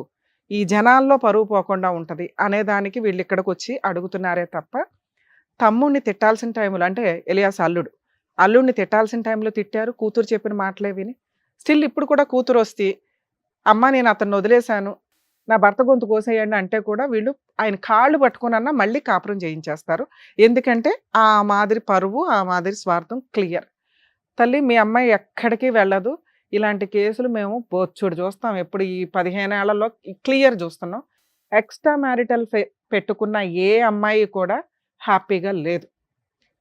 ఈ జనాల్లో పరువు పోకుండా ఉంటది అనే దానికి వీళ్ళు ఇక్కడికి వచ్చి అడుగుతున్నారే తప్ప తమ్ముడిని తిట్టాల్సిన టైంలో, అంటే ఎలియాస్ అల్లుడిని తిట్టాల్సిన టైంలో తిట్టారు, కూతురు చెప్పిన మాటలే విని. స్టిల్ ఇప్పుడు కూడా కూతురు వస్తే అమ్మ నేను అతన్ని వదిలేశాను, నా భర్త గొంతు కోసేయండి అంటే కూడా వీళ్ళు ఆయన కాళ్ళు పట్టుకున్నా మళ్ళీ కాపురం చేయించేస్తారు. ఎందుకంటే ఆ మాదిరి పరువు, ఆ మాదిరి స్వార్థం క్లియర్. తల్లి మీ అమ్మాయి ఎక్కడికి వెళ్ళదు. ఇలాంటి కేసులు మేము బొచ్చుడు చూస్తాం, ఎప్పుడు ఈ 15 ఏళ్లలో క్లియర్ చూస్తున్నాం. ఎక్స్ట్రా మ్యారిటల్ పెట్టుకున్న ఏ అమ్మాయి కూడా హ్యాపీగా లేదు,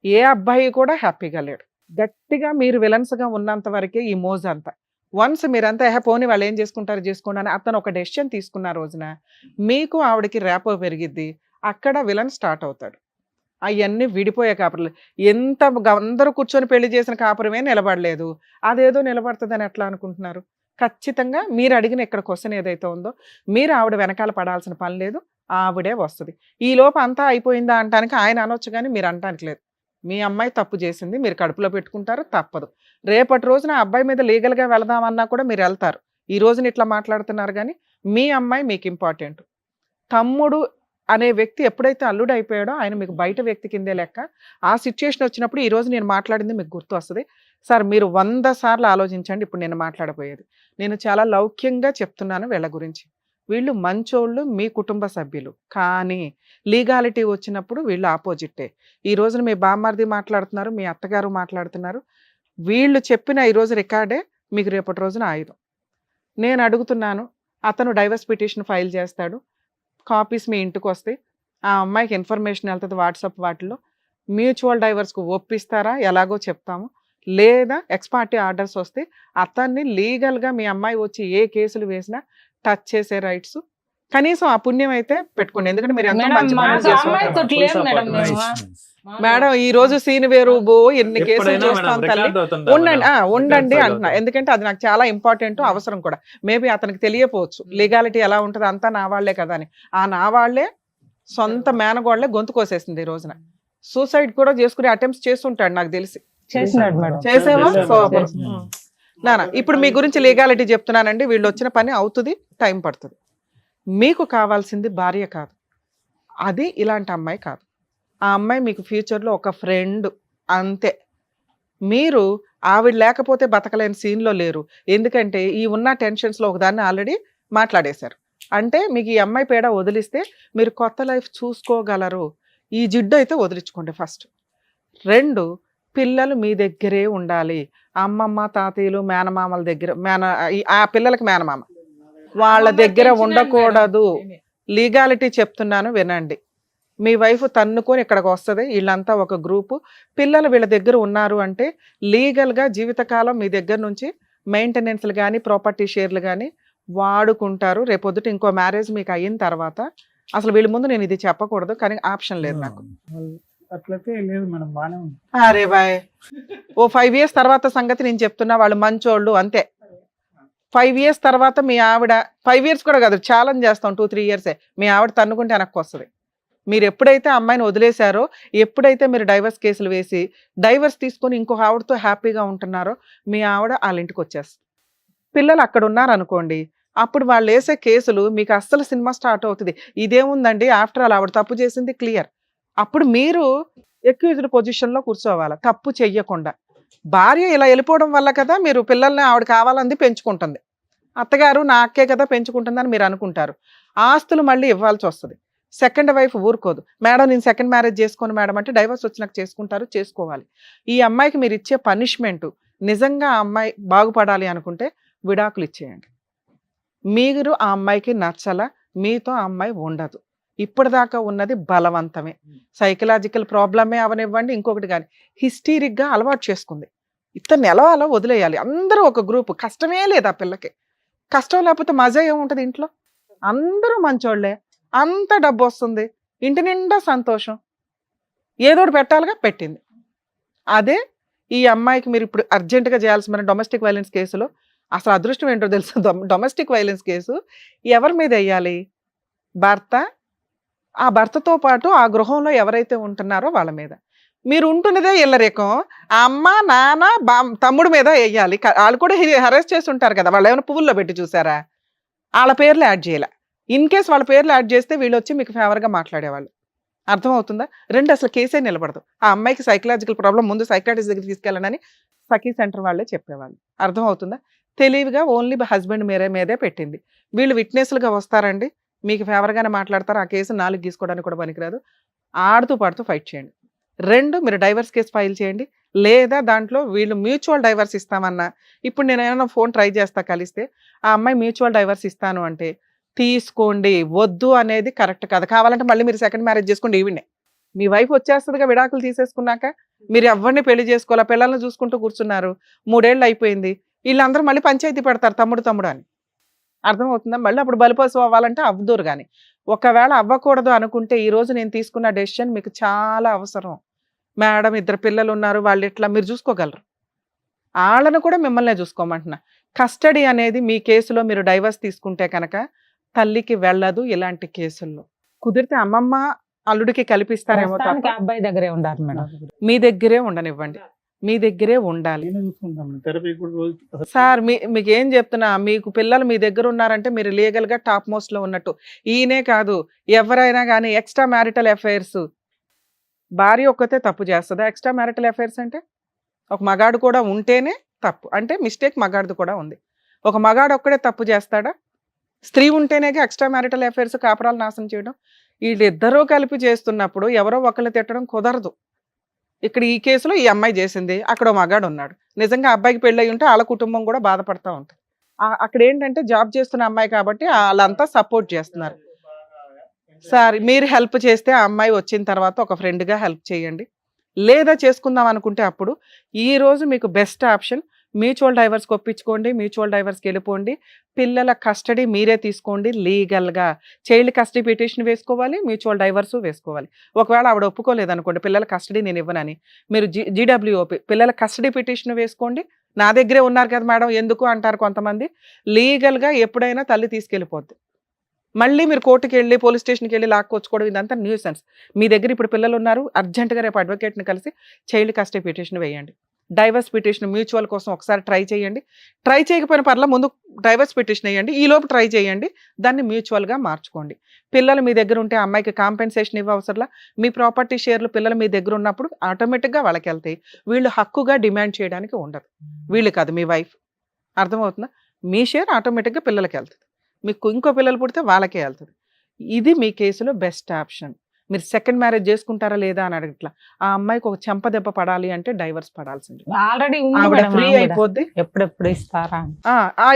ఏ అబ్బాయి కూడా హ్యాపీగా లేడు. గట్టిగా మీరు విలన్స్గా ఉన్నంత వరకే ఈ మోజు అంతా. వన్స్ మీరంతా పోనీ వాళ్ళు ఏం చేసుకుంటారు చేసుకోండి అని అతను ఒక డెసిషన్ తీసుకున్న రోజున మీకు ఆవిడకి ర్యాపో పెరిగిద్ది, అక్కడ విలన్ స్టార్ట్ అవుతాడు. అవన్నీ విడిపోయే కాపురాలు. ఎంత అందరూ కూర్చొని పెళ్లి చేసిన కాపురమే నిలబడలేదు, అదేదో నిలబడుతుందని ఎట్లా అనుకుంటున్నారు? ఖచ్చితంగా మీరు అడిగిన ఇక్కడ క్వశ్చన్ ఏదైతే ఉందో మీరు ఆవిడ వెనకాల పడాల్సిన పని లేదు, ఆవిడే వస్తుంది. ఈ లోపు అంతా అయిపోయిందా అంటానికి ఆయన అనొచ్చు కానీ మీరు అంటానికి లేదు. మీ అమ్మాయి తప్పు చేసింది, మీరు కడుపులో పెట్టుకుంటారు, తప్పదు. రేపటి రోజున ఆ అబ్బాయి మీద లీగల్గా వెళదామన్నా కూడా మీరు వెళ్తారు. ఈ రోజున ఇట్లా మాట్లాడుతున్నారు కానీ మీ అమ్మాయి మీకు ఇంపార్టెంట్. తమ్ముడు అనే వ్యక్తి ఎప్పుడైతే అల్లుడు అయిపోయాడో ఆయన మీకు బయట వ్యక్తి కిందే లెక్క. ఆ సిచ్యుయేషన్ వచ్చినప్పుడు ఈ రోజు నేను మాట్లాడింది మీకు గుర్తు వస్తుంది. సార్ మీరు 100 సార్లు ఆలోచించండి. ఇప్పుడు నేను మాట్లాడబోయేది నేను చాలా లౌక్యంగా చెప్తున్నాను వీళ్ళ గురించి. వీళ్ళు మంచోళ్ళు, మీ కుటుంబ సభ్యులు, కానీ లీగాలిటీ వచ్చినప్పుడు వీళ్ళు ఆపోజిట్టే. ఈ రోజున మీ బామ్మారిది మాట్లాడుతున్నారు, మీ అత్తగారు మాట్లాడుతున్నారు. వీళ్ళు చెప్పిన ఈరోజు రికార్డే మీకు రేపటి రోజున ఆయుధం. నేను అడుగుతున్నాను, అతను డైవర్స్ పిటిషన్ ఫైల్ చేస్తాడు, కాపీస్ మీ ఇంటికి వస్తాయి, ఆ అమ్మాయికి ఇన్ఫర్మేషన్ వెళ్తుంది వాట్సాప్ వాటిలో. మ్యూచువల్ డైవర్స్కు ఒప్పిస్తారా ఎలాగో చెప్తాము, లేదా ఎక్స్పార్టీ ఆర్డర్స్ వస్తే అతన్ని లీగల్గా మీ అమ్మాయి వచ్చి ఏ కేసులు వేసినా టచ్ చేసే రైట్స్ కనీసం ఆ పుణ్యం అయితే పెట్టుకోండి. ఎందుకంటే మీరు ఎంతో మంచి పనులు చేస్తున్నారు మేడం. ఈ రోజు సీన్ వేరు, ఎన్ని కేసులు చూస్తాం తల్లి. ఉండండి అంటున్నా, ఎందుకంటే అది నాకు చాలా ఇంపార్టెంట్, అవసరం కూడా. మేబీ అతనికి తెలియపోవచ్చు లీగాలిటీ ఎలా ఉంటుంది, అంతా నా వాళ్లే కదా అని. ఆ నా వాళ్లే సొంత మేనగోళ్లే గొంతు కోసేసింది. ఈ రోజున సూసైడ్ కూడా చేసుకునే అటెంప్ట్స్ చేస్తుంటాడు నాకు తెలిసి. చేసేవా? నానా ఇప్పుడు మీ గురించి లీగాలిటీ చెప్తున్నానండి. వీళ్ళు వచ్చిన పని అవుతుంది, టైం పడుతుంది. మీకు కావాల్సింది భార్య కాదు, అది ఇలాంటి అమ్మాయి కాదు. ఆ అమ్మాయి మీకు ఫ్యూచర్లో ఒక ఫ్రెండ్ అంతే. మీరు ఆవిడ లేకపోతే బతకలేని సీన్లో లేరు. ఎందుకంటే ఈ ఉన్న టెన్షన్స్లో ఒకదాన్ని ఆల్రెడీ మాట్లాడేశారు. అంటే మీకు ఈ అమ్మాయి పేడ వదిలిస్తే మీరు కొత్త లైఫ్ చూసుకోగలరు. ఈ జిడ్డు అయితే వదిలించుకోండి ఫస్ట్. 2, పిల్లలు మీ దగ్గరే ఉండాలి. అమ్మమ్మ తాతయ్యలు మేనమామల దగ్గర, ఆ పిల్లలకి మేనమామ వాళ్ళ దగ్గర ఉండకూడదు. లీగాలిటీ చెప్తున్నాను వినండి. మీ వైఫ్ తన్నుకొని ఇక్కడికి వస్తుంది, వీళ్ళంతా ఒక గ్రూపు, పిల్లలు వీళ్ళ దగ్గర ఉన్నారు అంటే లీగల్గా జీవితకాలం మీ దగ్గర నుంచి మెయింటెనెన్స్లు కానీ ప్రాపర్టీ షేర్లు కానీ వాడుకుంటారు. రేపొద్దుట ఇంకో మ్యారేజ్ మీకు అయిన తర్వాత అసలు వీళ్ళ ముందు నేను ఇది చెప్పకూడదు, కానీ ఆప్షన్ లేదు నాకు. అట్లయితే లేదు మేడం, బాగానే ఉంది. అరే బాయ్, ఓ 5 years తర్వాత సంగతి నేను చెప్తున్నా. వాళ్ళు మంచోళ్ళు అంతే. 5 years తర్వాత మీ ఆవిడ, 5 years కూడా కాదు, ఛాలెంజ్ చేస్తాం 2-3 years మీ ఆవిడ తన్నుకుంటే వెనక్కి వస్తుంది. మీరు ఎప్పుడైతే అమ్మాయిని వదిలేశారో, ఎప్పుడైతే మీరు డైవర్స్ కేసులు వేసి డైవర్స్ తీసుకొని ఇంకొక ఆవిడతో హ్యాపీగా ఉంటున్నారో, మీ ఆవిడ వాళ్ళ ఇంటికి వచ్చేస్తుంది. పిల్లలు అక్కడ ఉన్నారనుకోండి, అప్పుడు వాళ్ళు వేసే కేసులు మీకు అస్సలు సినిమా స్టార్ట్ అవుతుంది. ఇదేముందండి, ఆఫ్టర్ ఆల్ ఆవిడ తప్పు చేసింది క్లియర్. అప్పుడు మీరు ఎక్యూజ్డ్ పొజిషన్లో కూర్చోవాలి, తప్పు చెయ్యకుండా. భార్య ఇలా వెళ్ళిపోవడం వల్ల కదా మీరు పిల్లల్ని ఆవిడ కావాలంది పెంచుకుంటుంది, అత్తగారు నా అక్కే కదా పెంచుకుంటుందని మీరు అనుకుంటారు. ఆస్తులు మళ్ళీ ఇవ్వాల్సి వస్తుంది. సెకండ్ వైఫ్ ఊరుకోదు, మేడం నేను సెకండ్ మ్యారేజ్ చేసుకోను మేడం అంటే డైవర్స్ వచ్చినాక చేసుకుంటారు, చేసుకోవాలి. ఈ అమ్మాయికి మీరు ఇచ్చే పనిష్మెంట్ నిజంగా ఆ అమ్మాయి బాగుపడాలి అనుకుంటే విడాకులు ఇచ్చేయండి. మీరు ఆ అమ్మాయికి నచ్చల, మీతో ఆ అమ్మాయి ఉండదు. ఇప్పటిదాకా ఉన్నది బలవంతమే, సైకలాజికల్ ప్రాబ్లమే అవనివ్వండి, ఇంకొకటి కానీ హిస్టీరిక్గా అలవాటు చేసుకుంది. ఇతన్ని ఎలా అలా వదిలేయాలి. అందరూ ఒక గ్రూప్, కష్టమే లేదు ఆ పిల్లకి. కష్టం లేకపోతే మజా ఏముంటుంది ఇంట్లో? అందరూ మంచోళ్లే, అంత డబ్బు వస్తుంది, ఇంటి నిండా సంతోషం, ఏదోటి పెట్టాలిగా, పెట్టింది. అదే ఈ అమ్మాయికి మీరు ఇప్పుడు అర్జెంటుగా చేయాల్సిన డొమెస్టిక్ వైలెన్స్ కేసులో అసలు అదృష్టం ఏంటో తెలుసు. డొమెస్టిక్ వైలెన్స్ కేసు ఎవరి మీద వేయాలి? భర్త, ఆ భర్తతో పాటు ఆ గృహంలో ఎవరైతే ఉంటున్నారో వాళ్ళ మీద. మీరు ఉంటున్నదే ఇల్లరికం, ఆ అమ్మ నాన్న తమ్ముడు మీద వేయాలి. వాళ్ళు కూడా హెరాస్ చేసి ఉంటారు కదా, వాళ్ళు ఏమైనా పువ్వుల్లో పెట్టి చూసారా? వాళ్ళ పేర్లు యాడ్ చేయాలి. ఇన్ కేస్ వాళ్ళ పేర్లు యాడ్ చేస్తే వీళ్ళు వచ్చి మీకు ఫేవర్గా మాట్లాడేవాళ్ళు. అర్థమవుతుందా? రెండు, అసలు కేసే నిలబడదు. ఆ అమ్మాయికి సైకలాజికల్ ప్రాబ్లం, ముందు సైకాట్రిస్ట్ దగ్గర తీసుకెళ్ళనని సఖీ సెంటర్ వాళ్ళే చెప్పేవాళ్ళు. అర్థమవుతుందా? తెలివిగా ఓన్లీ హస్బెండ్ మీదే పెట్టింది. వీళ్ళు విట్నెస్లుగా వస్తారండి, మీకు ఫేవర్గానే మాట్లాడతారు. ఆ కేసు 4 గీసుకోవడానికి కూడా పనికిరాదు. ఆడుతూ పాడుతూ ఫైట్ చేయండి. 2, మీరు డైవర్స్ కేసు ఫైల్ చేయండి. లేదా దాంట్లో వీళ్ళు మ్యూచువల్ డైవర్స్ ఇస్తామన్నా, ఇప్పుడు నేను ఏమైనా ఫోన్ ట్రై చేస్తా కలిస్తే, ఆ అమ్మాయి మ్యూచువల్ డైవర్స్ ఇస్తాను అంటే తీసుకోండి. వద్దు అనేది కరెక్ట్ కాదు. కావాలంటే మళ్ళీ మీరు సెకండ్ మ్యారేజ్ చేసుకోండి. ఈవిడే మీ వైఫ్ వచ్చేస్తుందిగా విడాకులు తీసేసుకున్నాక. మీరు ఎవరిని పెళ్లి చేసుకోవాలా, పిల్లల్ని చూసుకుంటూ కూర్చున్నారు, 3 ఏళ్ళు అయిపోయింది. వీళ్ళందరూ మళ్ళీ పంచాయతీ పెడతారు తమ్ముడు అని. అర్థమవుతుందా? మళ్ళీ అప్పుడు బలిపశువు అవ్వాలంటే అవ్వదురు. కానీ ఒకవేళ అవ్వకూడదు అనుకుంటే ఈ రోజు నేను తీసుకున్న డెసిషన్ మీకు చాలా అవసరం. మేడం 2 పిల్లలు ఉన్నారు, వాళ్ళు ఇట్లా మీరు చూసుకోగలరు. వాళ్ళను కూడా మిమ్మల్నే చూసుకోమంటున్నా. కస్టడీ అనేది మీ కేసులో మీరు డైవర్స్ తీసుకుంటే కనుక తల్లికి వెళ్ళదు. ఇలాంటి కేసుల్లో కుదిరితే అమ్మమ్మ అల్లుడికి కల్పిస్తారేమో తప్ప ప్రస్తుతానికి ఆ అబ్బాయి దగ్గరే ఉండాలి మేడం. మీ దగ్గరే ఉండనివ్వండి. మీ దగ్గరే ఉండాలి. సార్ మీకు ఏం చెప్తున్నా, మీకు పిల్లలు మీ దగ్గర ఉన్నారంటే మీరు లీగల్ గా టాప్ మోస్ట్ లో ఉన్నట్టు. ఈయనే కాదు, ఎవరైనా కానీ ఎక్స్ట్రా మ్యారిటల్ అఫైర్స్, భార్య ఒక్కతే తప్పు చేస్తుందా? ఎక్స్ట్రా మ్యారిటల్ అఫైర్స్ అంటే ఒక మగాడు కూడా ఉంటేనే తప్పు. అంటే మిస్టేక్ మగాడిది కూడా ఉంది. ఒక మగాడు ఒక్కడే తప్పు చేస్తాడా? స్త్రీ ఉంటేనే ఎక్స్ట్రా మ్యారిటల్ అఫైర్స్, కాపురాలు నాశనం చేయడం. వీళ్ళిద్దరూ కలిపి చేస్తున్నప్పుడు ఎవరో ఒకరిని తిట్టడం కుదరదు. ఇక్కడ ఈ కేసులో ఈ అమ్మాయి చేసింది, అక్కడ మగాడు ఉన్నాడు. నిజంగా అబ్బాయికి పెళ్ళయి ఉంటే వాళ్ళ కుటుంబం కూడా బాధపడతా ఉంటుంది. అక్కడ ఏంటంటే జాబ్ చేస్తున్న అమ్మాయి కాబట్టి వాళ్ళంతా సపోర్ట్ చేస్తున్నారు. సార్ మీరు హెల్ప్ చేస్తే ఆ అమ్మాయి వచ్చిన తర్వాత ఒక ఫ్రెండ్గా హెల్ప్ చేయండి. లేదా చేసుకుందాం అనుకుంటే అప్పుడు ఈ రోజు మీకు బెస్ట్ ఆప్షన్ మ్యూచువల్ డైవర్స్కి ఒప్పించుకోండి. మ్యూచువల్ డైవర్స్కి వెళ్ళిపోండి. పిల్లల కస్టడీ మీరే తీసుకోండి. లీగల్గా చైల్డ్ కస్టడీ పిటిషన్ వేసుకోవాలి, మ్యూచువల్ డైవర్స్ వేసుకోవాలి. ఒకవేళ ఆవిడ ఒప్పుకోలేదనుకోండి, పిల్లల కస్టడీ నేను ఇవ్వనని, మీరు జీడబ్ల్యూఓపి పిల్లల కస్టడీ పిటిషన్ వేసుకోండి. నా దగ్గరే ఉన్నారు కదా మేడం ఎందుకు అంటారు కొంతమంది. లీగల్గా ఎప్పుడైనా తల్లి తీసుకెళ్ళిపోద్ది. మళ్ళీ మీరు కోర్టుకి వెళ్ళి పోలీస్ స్టేషన్కి వెళ్ళి లాక్కొచ్చుకోవడం ఇదంతా న్యూసెన్స్. మీ దగ్గర ఇప్పుడు పిల్లలు ఉన్నారు, అర్జెంటుగా రేపు అడ్వకేట్ని కలిసి చైల్డ్ కస్టడీ పిటిషన్ వేయండి. డైవర్స్ పిటిషన్ మ్యూచువల్ కోసం ఒకసారి ట్రై చేయండి. ట్రై చేయకపోయిన పర్లా ముందు డైవర్స్ పిటిషన్ వేయండి, ఈలోపు ట్రై చేయండి, దాన్ని మ్యూచువల్గా మార్చుకోండి. పిల్లలు మీ దగ్గర ఉంటే అమ్మాయికి కాంపెన్సేషన్ ఇవ్వవసరంలా. మీ ప్రాపర్టీ షేర్లు పిల్లలు మీ దగ్గర ఉన్నప్పుడు ఆటోమేటిక్గా వాళ్ళకి వెళ్తాయి. వీళ్ళు హక్కుగా డిమాండ్ చేయడానికి ఉండదు. వీళ్ళు కాదు, మీ వైఫ్. అర్థమవుతుందా? మీ షేర్ ఆటోమేటిక్గా పిల్లలకి వెళ్తుంది. మీకు ఇంకో పిల్లలు పుడితే వాళ్ళకే వెళ్తుంది. ఇది మీ కేసులో బెస్ట్ ఆప్షన్. మీరు సెకండ్ మ్యారేజ్ చేసుకుంటారా లేదా అని అడగట్లా. ఆ అమ్మాయికి ఒక చెంప దెబ్బ పడాలి అంటే డైవర్స్ పడాల్సింది. ఆల్రెడీ ఆవిడ ఫ్రీ అయిపోద్ది. ఎప్పుడెప్పుడు ఇస్తారా?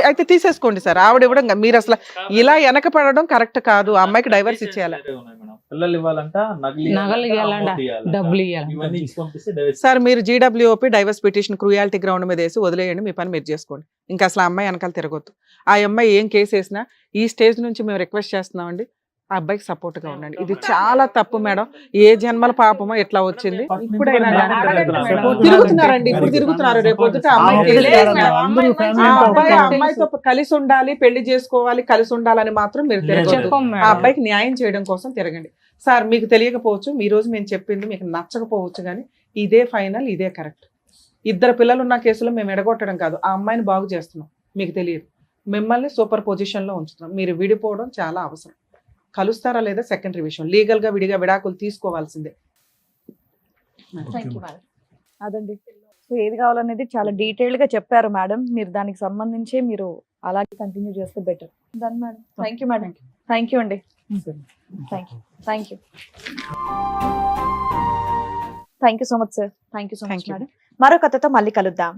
అయితే తీసేసుకోండి సార్. ఆవిడ ఇవ్వడం మీరు అసలు ఇలా వెనక పడడం కరెక్ట్ కాదు. ఆ అమ్మాయికి డైవర్స్ ఇచ్చేయాలి. పిల్లలు ఇవ్వాలంట, నగలు ఇవ్వాలంట, డబ్బులు ఇవ్వాలి. సార్ మీరు జీడబ్ల్యూఓపి డైవర్స్ పిటిషన్ క్రూయాలిటీ గ్రౌండ్ మీద వేసి వదిలేయండి. మీ పని మీరు చేసుకోండి. ఇంకా అసలు ఆ అమ్మాయి వెనకాల తిరగొద్దు. ఆ అమ్మాయి ఏం కేసు వేసినా ఈ స్టేజ్ నుంచి మేము రిక్వెస్ట్ చేస్తున్నామండి, ఆ అబ్బాయికి సపోర్ట్ గా ఉండండి. ఇది చాలా తప్పు మేడం. ఏ జన్మల పాపమో ఎట్లా వచ్చింది. ఇప్పుడైనా తిరుగుతున్నారండి, ఇప్పుడు తిరుగుతున్నారు. రేపు పొద్దుట అమ్మాయితో కలిసి ఉండాలి, పెళ్లి చేసుకోవాలి, కలిసి ఉండాలని మాత్రం మీరు తిరగదు. ఆ అబ్బాయికి న్యాయం చేయడం కోసం తిరగండి. సార్ మీకు తెలియకపోవచ్చు, ఈ రోజు మేము చెప్పింది మీకు నచ్చకపోవచ్చు, కానీ ఇదే ఫైనల్, ఇదే కరెక్ట్. 2 పిల్లలు ఉన్న కేసులో మేము ఎడగొట్టడం కాదు, ఆ అమ్మాయిని బాగు చేస్తున్నాం. మీకు తెలియదు, మిమ్మల్ని సూపర్ పొజిషన్ లో ఉంచుతున్నాం. మీరు విడిపోవడం చాలా అవసరం. కలుస్తారా లేదా సెకండరీ విషయం. లీగల్ గా విడిగా విడాకులు తీసుకోవాల్సిందే. అదండి. సో ఏది కావాలనేది చాలా డీటెయిల్డ్ గా చెప్పారు మేడం. మీరు దానికి సంబంధించి మీరు అలాగే కంటిన్యూ చేస్తే better. Done madam. Thank you madam. Thank you అండి. Thank you so much sir. Thank you so much madam. మరో కథతో మళ్ళీ కలుద్దాం.